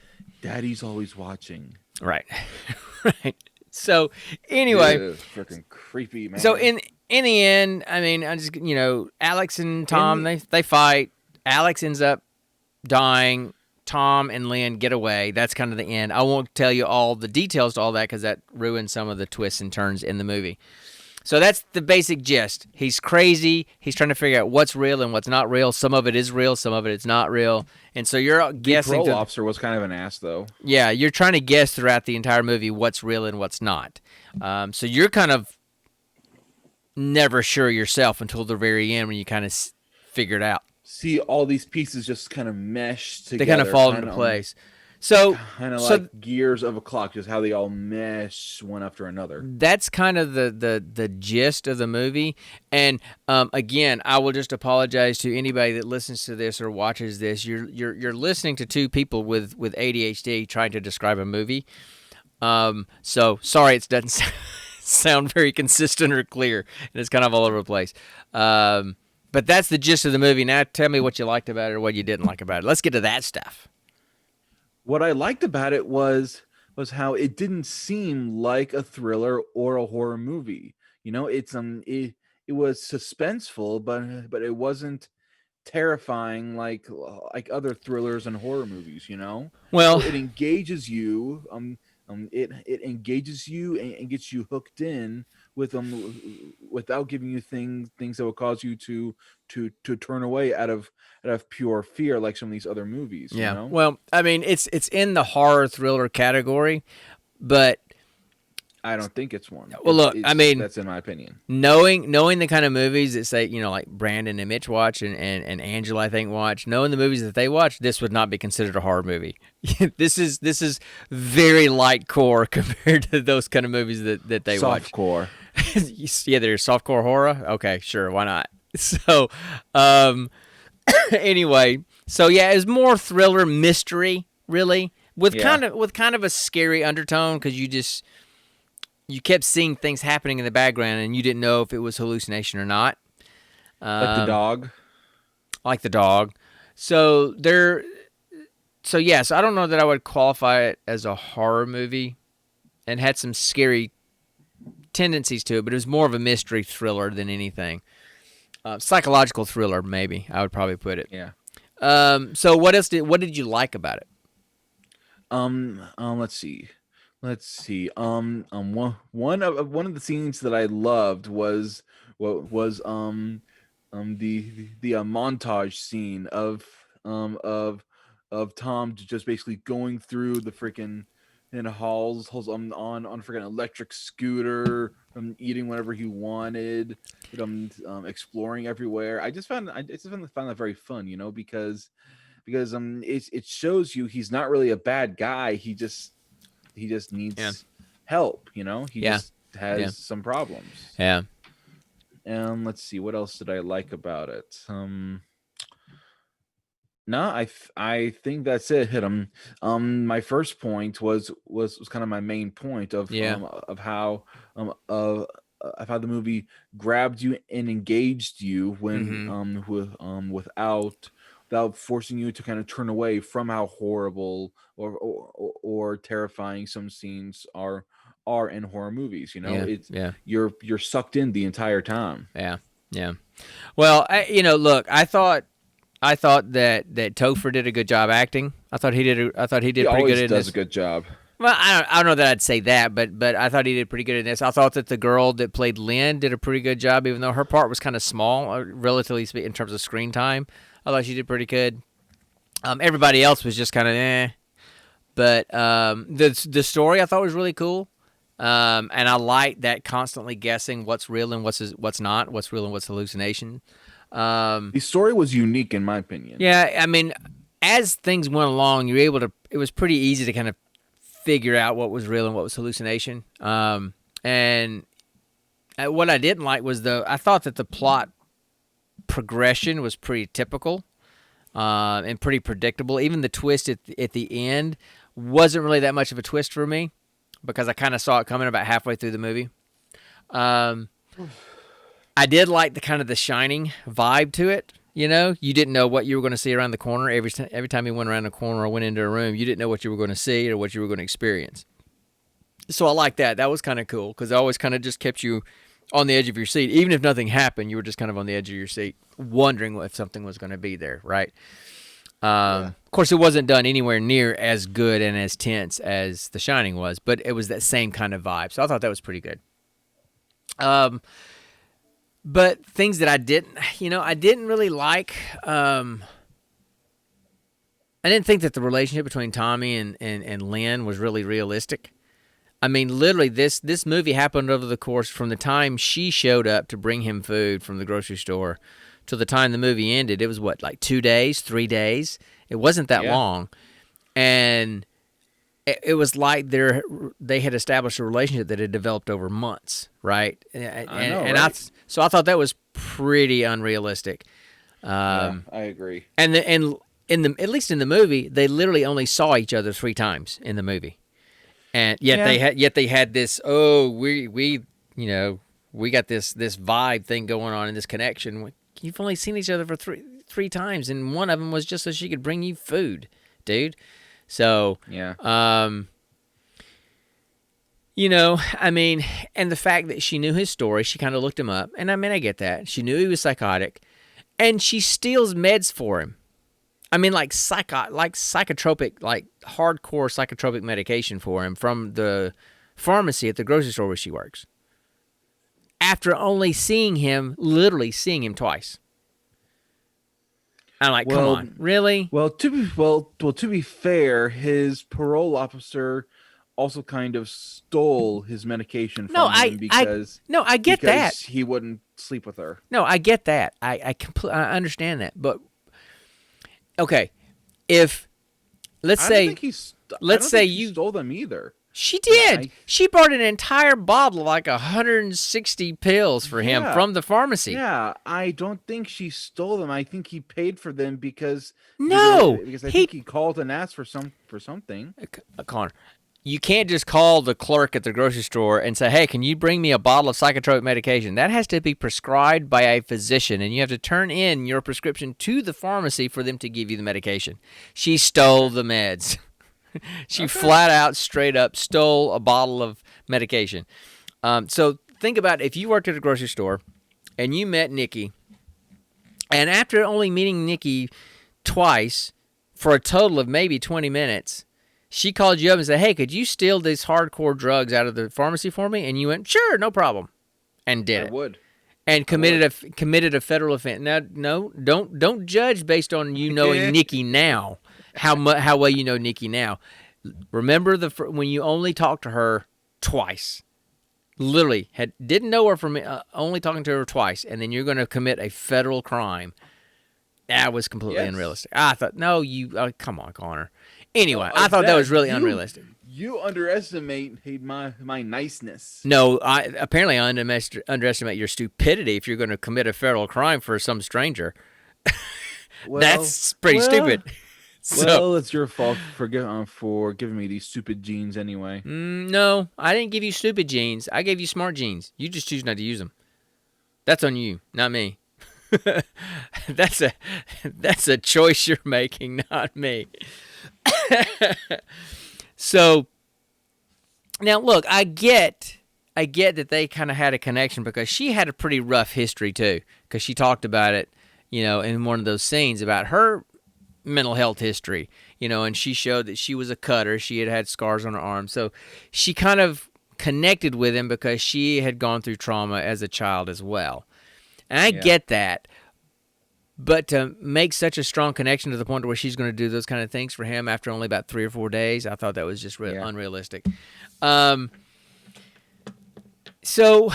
"Daddy's always watching." Right. So anyway, freaking creepy, man. So in the end, I mean, Alex and Tom they fight. Alex ends up dying. Tom and Lynn get away. That's kind of the end. I won't tell you all the details to all that because that ruins some of the twists and turns in the movie. So that's the basic gist. He's crazy. He's trying to figure out what's real and what's not real. Some of it is real. Some of it is not real. And so you're guessing. The parole officer was kind of an ass, though. Yeah, you're trying to guess throughout the entire movie what's real and what's not. So you're kind of never sure yourself until the very end when you kind of figure it out. See all these pieces just kind of mesh together. They kind of fall into place. So kind of like gears of a clock, just how they all mesh one after another. That's kind of the gist of the movie. And again, I will just apologize to anybody that listens to this or watches this. You're listening to two people with ADHD trying to describe a movie. So sorry, it doesn't sound very consistent or clear, and it's kind of all over the place. But that's the gist of the movie. Now tell me what you liked about it or what you didn't like about it. Let's get to that stuff. What I liked about it was how it didn't seem like a thriller or a horror movie. You know, it was suspenseful, but it wasn't terrifying like other thrillers and horror movies. You know, well, so it engages you. It engages you and gets you hooked in with without giving you things that will cause you to turn away out of pure fear like some of these other movies. Yeah. You know? Well, I mean, it's in the horror thriller category, but I don't think it's one. Well, look, I mean, that's in my opinion. Knowing the kind of movies that say, like Brandon and Mitch watch and Angela, I think, watch, knowing the movies that they watch, this would not be considered a horror movie. This is very light core compared to those kind of movies that they watch. Softcore. Yeah, there's softcore horror. Okay, sure, why not? So, anyway, so yeah, it's more thriller mystery, really, with kind of a scary undertone because you kept seeing things happening in the background and you didn't know if it was hallucination or not. Like the dog. Like the dog. So yes, I don't know that I would qualify it as a horror movie, and had some scary tendencies to it, but it was more of a mystery thriller than anything. Psychological thriller, maybe, I would probably put it. Yeah. So what did you like about it? Let's see. Let's see. One of the scenes that I loved was what was the montage scene um of of Tom just basically going through the freaking in halls on freaking electric scooter, eating whatever he wanted, exploring everywhere. I just found that very fun, because it shows you he's not really a bad guy. He just Yeah. needs help. He Yeah. just Yeah. has some problems. Yeah. And let's see, what else did I like about it? No, I think that's it. Hit him. My first point was kind of my main point Yeah. of how the movie grabbed you and engaged you when Mm-hmm. without forcing you to kind of turn away from how horrible or terrifying some scenes are in horror movies. Yeah. It's Yeah. you're sucked in the entire time. Yeah. Yeah. Well, look, I thought that Topher did a good job acting. I thought he He did pretty good always in does this. a good job. Well, I don't know that I'd say that, but I thought he did pretty good in this. I thought that the girl that played Lynn did a pretty good job, even though her part was kind of small, relatively speaking, in terms of screen time. I thought she did pretty good. Everybody else was just kind of eh. But the story I thought was really cool, and I like that constantly guessing what's real and what's not, what's real and what's hallucination. The story was unique in my opinion. Yeah, I mean, as things went along, you were able to. It was pretty easy to kind of figure out what was real and what was hallucination. And what I didn't like was I thought that the plot progression was pretty typical and pretty predictable. Even the twist at the end wasn't really that much of a twist for me because I kind of saw it coming about halfway through the movie. I did like the kind of the Shining vibe to it. You didn't know what you were going to see around the corner. Every time you went around a corner or went into a room, you didn't know what you were going to see or what you were going to experience. So I like that. That was kind of cool because it always kind of just kept you on the edge of your seat. Even if nothing happened, you were just kind of on the edge of your seat, wondering if something was going to be there, right? Of course, it wasn't done anywhere near as good and as tense as The Shining was, but it was that same kind of vibe. So I thought that was pretty good. But things that I didn't really like. I didn't think that the relationship between Tommy and Lynn was really realistic. I mean, literally, this movie happened over the course from the time she showed up to bring him food from the grocery store to the time the movie ended. It was what, like 2 days, 3 days? It wasn't that long. And it was like they had established a relationship that had developed over months, right? I know, right? So I thought that was pretty unrealistic. I agree. And at least in the movie, they literally only saw each other 3 times in the movie, and yet they had this we got this vibe thing going on in this connection. You've only seen each other for three times, and one of them was just so she could bring you food, dude. So I mean, and the fact that she knew his story, she kind of looked him up, and I mean, I get that. She knew he was psychotic, and she steals meds for him. I mean, like psychotropic, like hardcore psychotropic medication for him from the pharmacy at the grocery store where she works. After only literally seeing him twice. I'm like, come on, really? To be fair, his parole officer also kind of stole his medication from him because I get that he wouldn't sleep with her. No, I get that. I understand that. But okay, if let's say you stole them either. She did. She bought an entire bottle of like 160 pills for him from the pharmacy. Yeah, I don't think she stole them. I think he paid for them because I think he called and asked for something. Connor, you can't just call the clerk at the grocery store and say, "Hey, can you bring me a bottle of psychotropic medication?" That has to be prescribed by a physician, and you have to turn in your prescription to the pharmacy for them to give you the medication. She stole the meds. She flat out, straight up stole a bottle of medication. So think about if you worked at a grocery store and you met Nikki, and after only meeting Nikki twice for a total of maybe 20 minutes. She called you up and said, hey, could you steal these hardcore drugs out of the pharmacy for me? And you went, sure, no problem, and did it. I would. And committed a federal offense. Now, no, don't judge based on you knowing Nikki now, how well you know Nikki now. Remember when you only talked to her twice, literally didn't know her from only talking to her twice, and then you're going to commit a federal crime. That was completely unrealistic. I thought, no, come on, Connor. Anyway, I thought that was really unrealistic. You underestimate my niceness. No, apparently I underestimate your stupidity if you're going to commit a federal crime for some stranger. That's pretty stupid. Well, it's your fault for giving me these stupid genes anyway. No, I didn't give you stupid genes. I gave you smart genes. You just choose not to use them. That's on you, not me. That's a choice you're making, not me. So now look, I get that they kind of had a connection because she had a pretty rough history too, because she talked about it, in one of those scenes about her mental health history, and she showed that she was a cutter. She had scars on her arm. So she kind of connected with him because she had gone through trauma as a child as well. And I get that. But to make such a strong connection to the point where she's going to do those kind of things for him after only about 3 or 4 days, I thought that was just unrealistic. So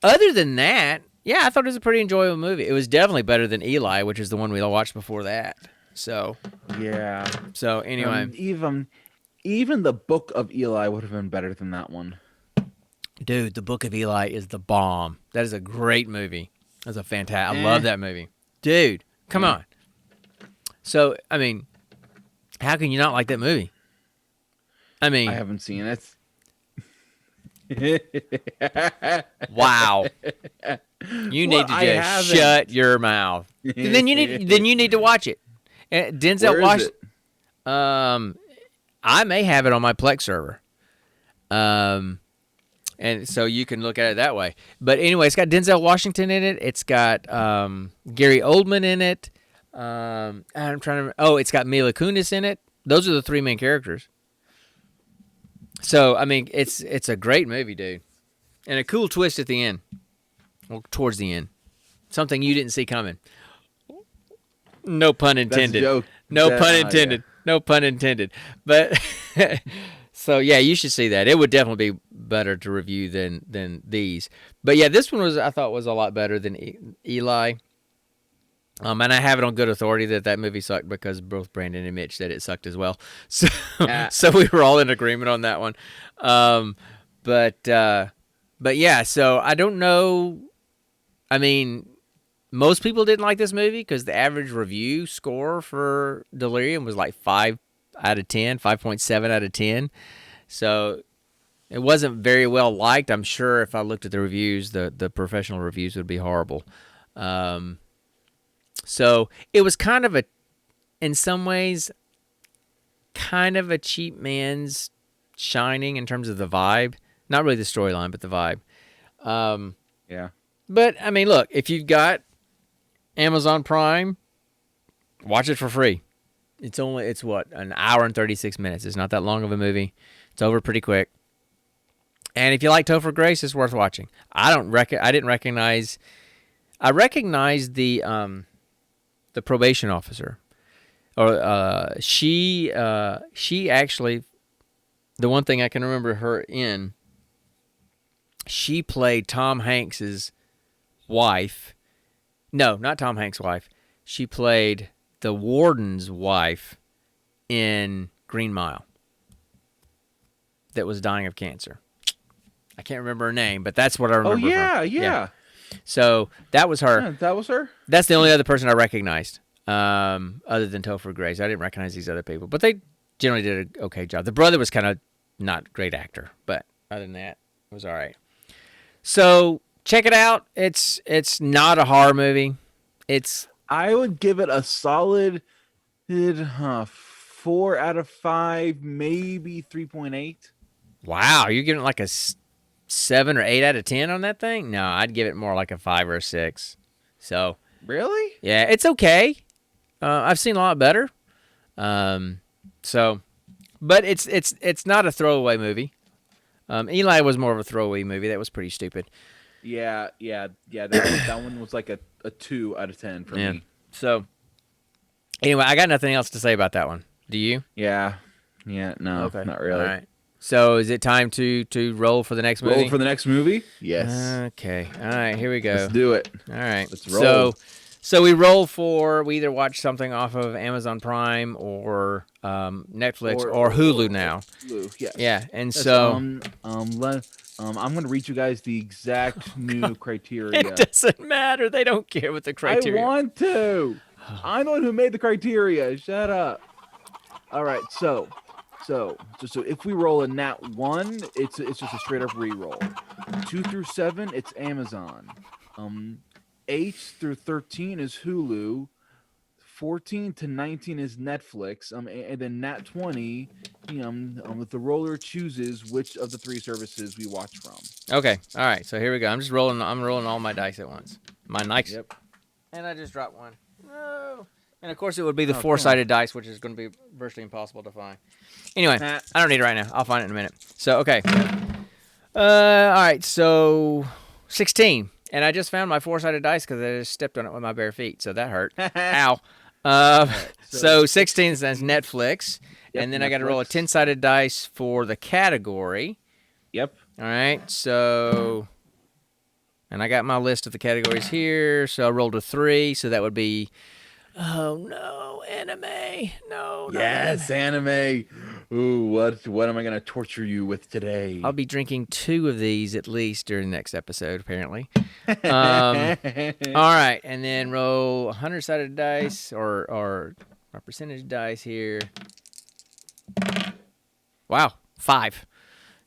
other than that, I thought it was a pretty enjoyable movie. It was definitely better than Eli, which is the one we watched before that. So So anyway, even the Book of Eli would have been better than that one. Dude, the Book of Eli is the bomb. That is a great movie. That's a fantastic. I love that movie. Dude, come on. So, I mean, how can you not like that movie? I mean, I haven't seen it. Wow. You need to just shut your mouth. Then you need to watch it. Denzel Washington. I may have it on my Plex server. And so you can look at it that way. But anyway, it's got Denzel Washington in it. It's got Gary Oldman in it. I'm trying to remember. Oh, it's got Mila Kunis in it. Those are the 3 main characters. So, I mean, it's a great movie, dude. And a cool twist at the end. Well, towards the end. Something you didn't see coming. No pun intended. That's a joke. No pun intended. No pun intended. But... So, you should see that. It would definitely be better to review than these. But, this one I thought was a lot better than Eli. And I have it on good authority that movie sucked because both Brandon and Mitch said it sucked as well. So, so we were all in agreement on that one. But so I don't know. I mean, most people didn't like this movie because the average review score for Delirium was like 5 out of 10, 5.7 out of 10. So it wasn't very well liked. I'm sure if I looked at the reviews, the professional reviews would be horrible. So it was kind of in some ways, kind of a cheap man's Shining in terms of the vibe. Not really the storyline, but the vibe. But, I mean, look, if you've got Amazon Prime, watch it for free. It's what, an hour and 36 minutes. It's not that long of a movie. It's over pretty quick. And if you like Topher Grace, it's worth watching. I recognized the probation officer. Or she actually, the one thing I can remember her in, she played Tom Hanks's wife. No, not Tom Hanks' wife. She played the warden's wife in Green Mile that was dying of cancer. I can't remember her name, but that's what I remember. Oh, yeah. So that was her. Yeah, that was her? That's the only other person I recognized other than Topher Grace. I didn't recognize these other people, but they generally did an okay job. The brother was kind of not a great actor, but other than that, it was all right. So check it out. It's not a horror movie. I would give it a solid 4 out of 5, maybe 3.8. Wow, you're giving it like a 7 or 8 out of 10 on that thing? No, I'd give it more like a 5 or a 6. So Really? yeah, it's okay. I've seen a lot better. So, but it's not a throwaway movie. Eli was more of a throwaway movie. That was pretty stupid. Yeah. That one was like a 2 out of 10 for me. So, anyway, I got nothing else to say about that one. Do you? Yeah. No, Okay. not really. All right. So, is it time to roll for the next movie? Roll for the next movie? Yes. Okay. All right. Here we go. Let's do it. All right. Let's roll. So we roll for we either watch something off of Amazon Prime or Netflix or Hulu now. Hulu, yes. Yeah, and That's, so I'm going to read you guys the exact new criteria. it doesn't matter. They don't care what the criteria. I want to. I'm the one who made the criteria. Shut up. All right. So if we roll a nat 1, it's just a straight up re-roll. 2 through 7, it's Amazon. 8 through 13 is Hulu. 14 to 19 is Netflix. And then nat 20, the roller chooses which of the 3 services we watch from. Okay. All right. So here we go. I'm rolling all my dice at once. My Nikes. Yep. And I just dropped one. No. And of course it would be the 4-sided dice, which is going to be virtually impossible to find. Anyway, I don't need it right now. I'll find it in a minute. So okay. All right. So 16. And I just found my 4-sided dice because I just stepped on it with my bare feet, so that hurt. Ow. So 16 says Netflix, and then Netflix. I got to roll a 10-sided dice for the category. Yep. All right, so, and I got my list of the categories here, so I rolled a 3, so that would be, oh no, anime. No. Yes, anime. Ooh, what am I going to torture you with today? I'll be drinking 2 of these at least during the next episode, apparently. All right, and then roll 100-sided dice or a percentage dice here. Wow, 5.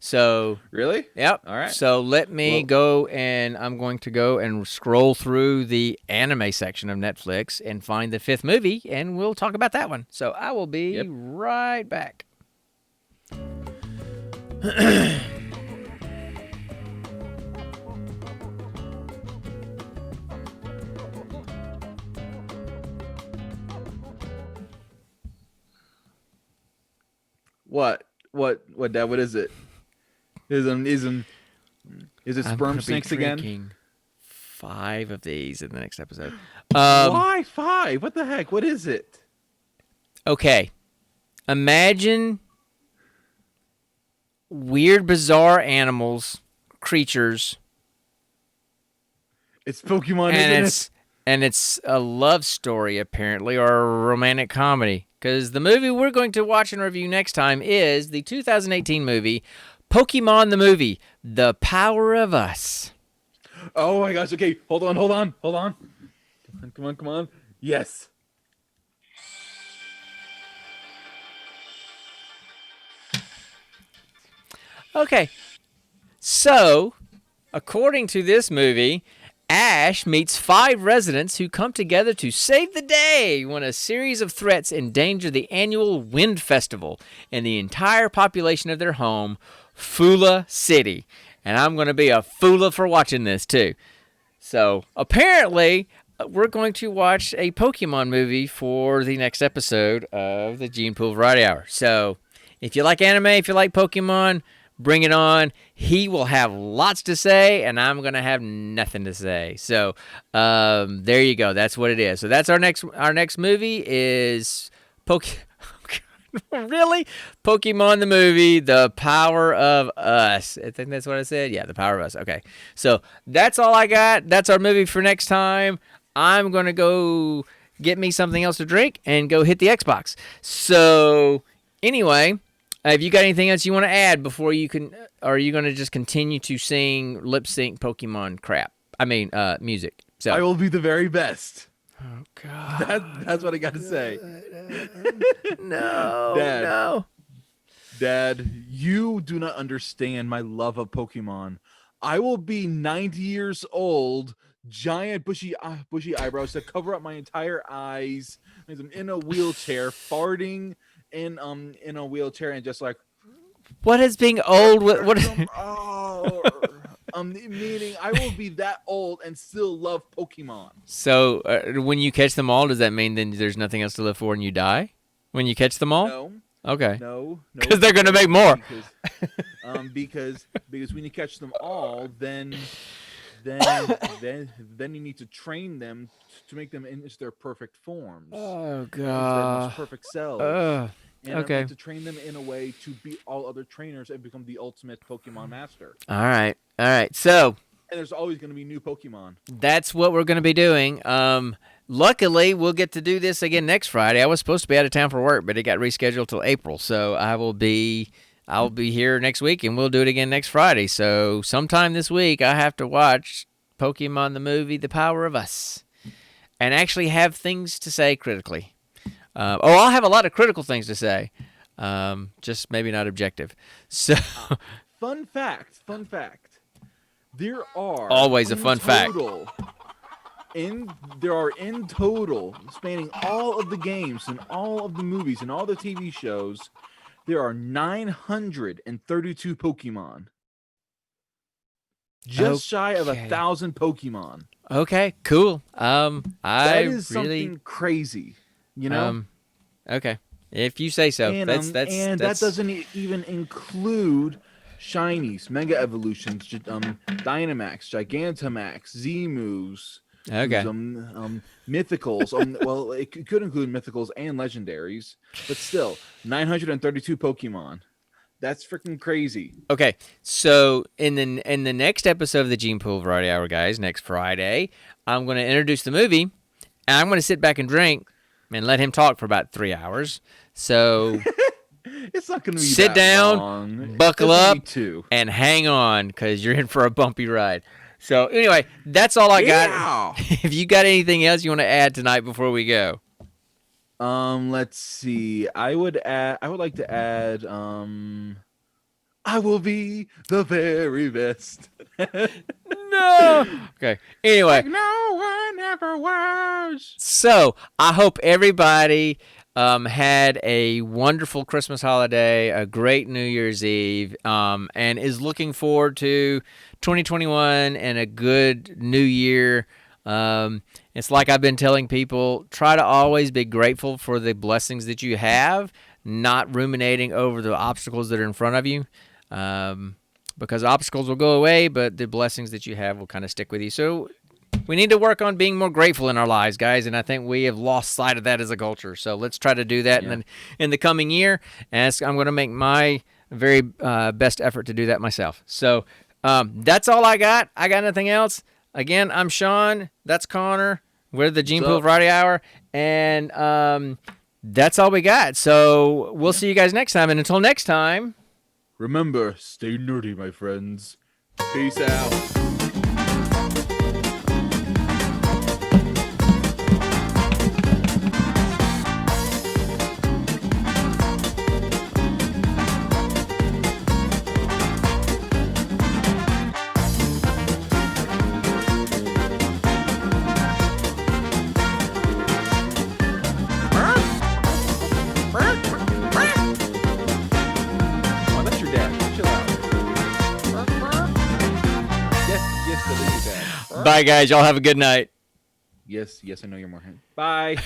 So really? Yep. All right. So let me go, and I'm going to go and scroll through the anime section of Netflix and find the 5th movie, and we'll talk about that one. So I will be right back. What, Dad? What is it? Is it sperm snakes again? 5 of these in the next episode. Why 5? What the heck? What is it? Okay. Imagine weird, bizarre animals, creatures. It's Pokemon, isn't it? And it's a love story, apparently, or a romantic comedy. Because the movie we're going to watch and review next time is the 2018 movie, Pokemon the Movie, The Power of Us. Oh my gosh, okay, hold on. Come on. Yes. Okay. So, according to this movie, Ash meets 5 residents who come together to save the day when a series of threats endanger the annual Wind Festival and the entire population of their home, Fula City. And I'm going to be a Fula for watching this, too. So, apparently, we're going to watch a Pokemon movie for the next episode of the Gene Pool Variety Hour. So, if you like anime, if you like Pokemon, bring it on. He will have lots to say, and I'm going to have nothing to say. So, there you go. That's what it is. So, that's our next movie is Really? Pokemon the Movie, The Power of Us. I think that's what I said. Yeah, The Power of Us. Okay. So, that's all I got. That's our movie for next time. I'm going to go get me something else to drink and go hit the Xbox. So, anyway, have you got anything else you want to add before you can, or are you going to just continue to sing lip sync Pokemon crap? I mean, music. So I will be the very best. Oh God. That's what I got to say. No. Dad, you do not understand my love of Pokemon. I will be 90 years old, giant bushy eyebrows to cover up my entire eyes, in a wheelchair, farting in a wheelchair, and just like, what is being old? What? Meaning I will be that old and still love Pokemon. So when you catch them all, does that mean then there's nothing else to live for and you die when you catch them all? No, Okay. no, Because they're gonna make more. Because when you catch them all, then you need to train them to make them into their perfect forms, Oh into their god. most perfect selves. And Okay. to train them in a way to beat all other trainers and become the ultimate Pokemon master. All right. All right. So And there's always going to be new Pokemon. that's what we're gonna be doing. Luckily, we'll get to do this again next Friday. I was supposed to be out of town for work, but it got rescheduled till April. So I'll be here next week, and we'll do it again next Friday. So sometime this week, I have to watch Pokemon the movie, The Power of Us, and actually have things to say critically. I'll have a lot of critical things to say, just maybe not objective. So, Fun fact. There are Always a fun fact. There are in total, spanning all of the games and all of the movies and all the TV shows, there are 932 Pokemon. Just shy of 1,000 Pokemon. Okay, cool. That is something crazy, you know. Okay, if you say so. And, That's that doesn't even include Shinies, Mega Evolutions, Dynamax, Gigantamax, Z-Moves. Okay. Mythicals. Well, it could include mythicals and legendaries, but still, 932 Pokemon. That's freaking crazy. Okay, so in the next episode of the Gene Pool Variety Hour, guys, next Friday, I'm going to introduce the movie, and I'm going to sit back and drink and let him talk for about 3 hours. So it's not going to be sit that down, long. buckle up, and hang on because you're in for a bumpy ride. So anyway, that's all I got. If you got anything else you want to add tonight before we go? Let's see. I would like to add. I will be the very best. No. Okay. Anyway. Like no one ever was. So I hope everybody had a wonderful Christmas holiday, a great New Year's Eve, and is looking forward to 2021 and a good new year. It's like I've been telling people, try to always be grateful for the blessings that you have, not ruminating over the obstacles that are in front of you, because obstacles will go away, but the blessings that you have will kind of stick with you. So we need to work on being more grateful in our lives, guys, and I think we have lost sight of that as a culture. So let's try to do that in the coming year, and I'm going to make my very best effort to do that myself. So that's all I got. I got nothing else. Again, I'm Sean. That's Connor. We're the Gene Pool Variety Hour, and that's all we got. So we'll see you guys next time, and until next time, remember, stay nerdy, my friends. Peace out. Bye, guys. Y'all have a good night. Yes, I know you're more. Bye.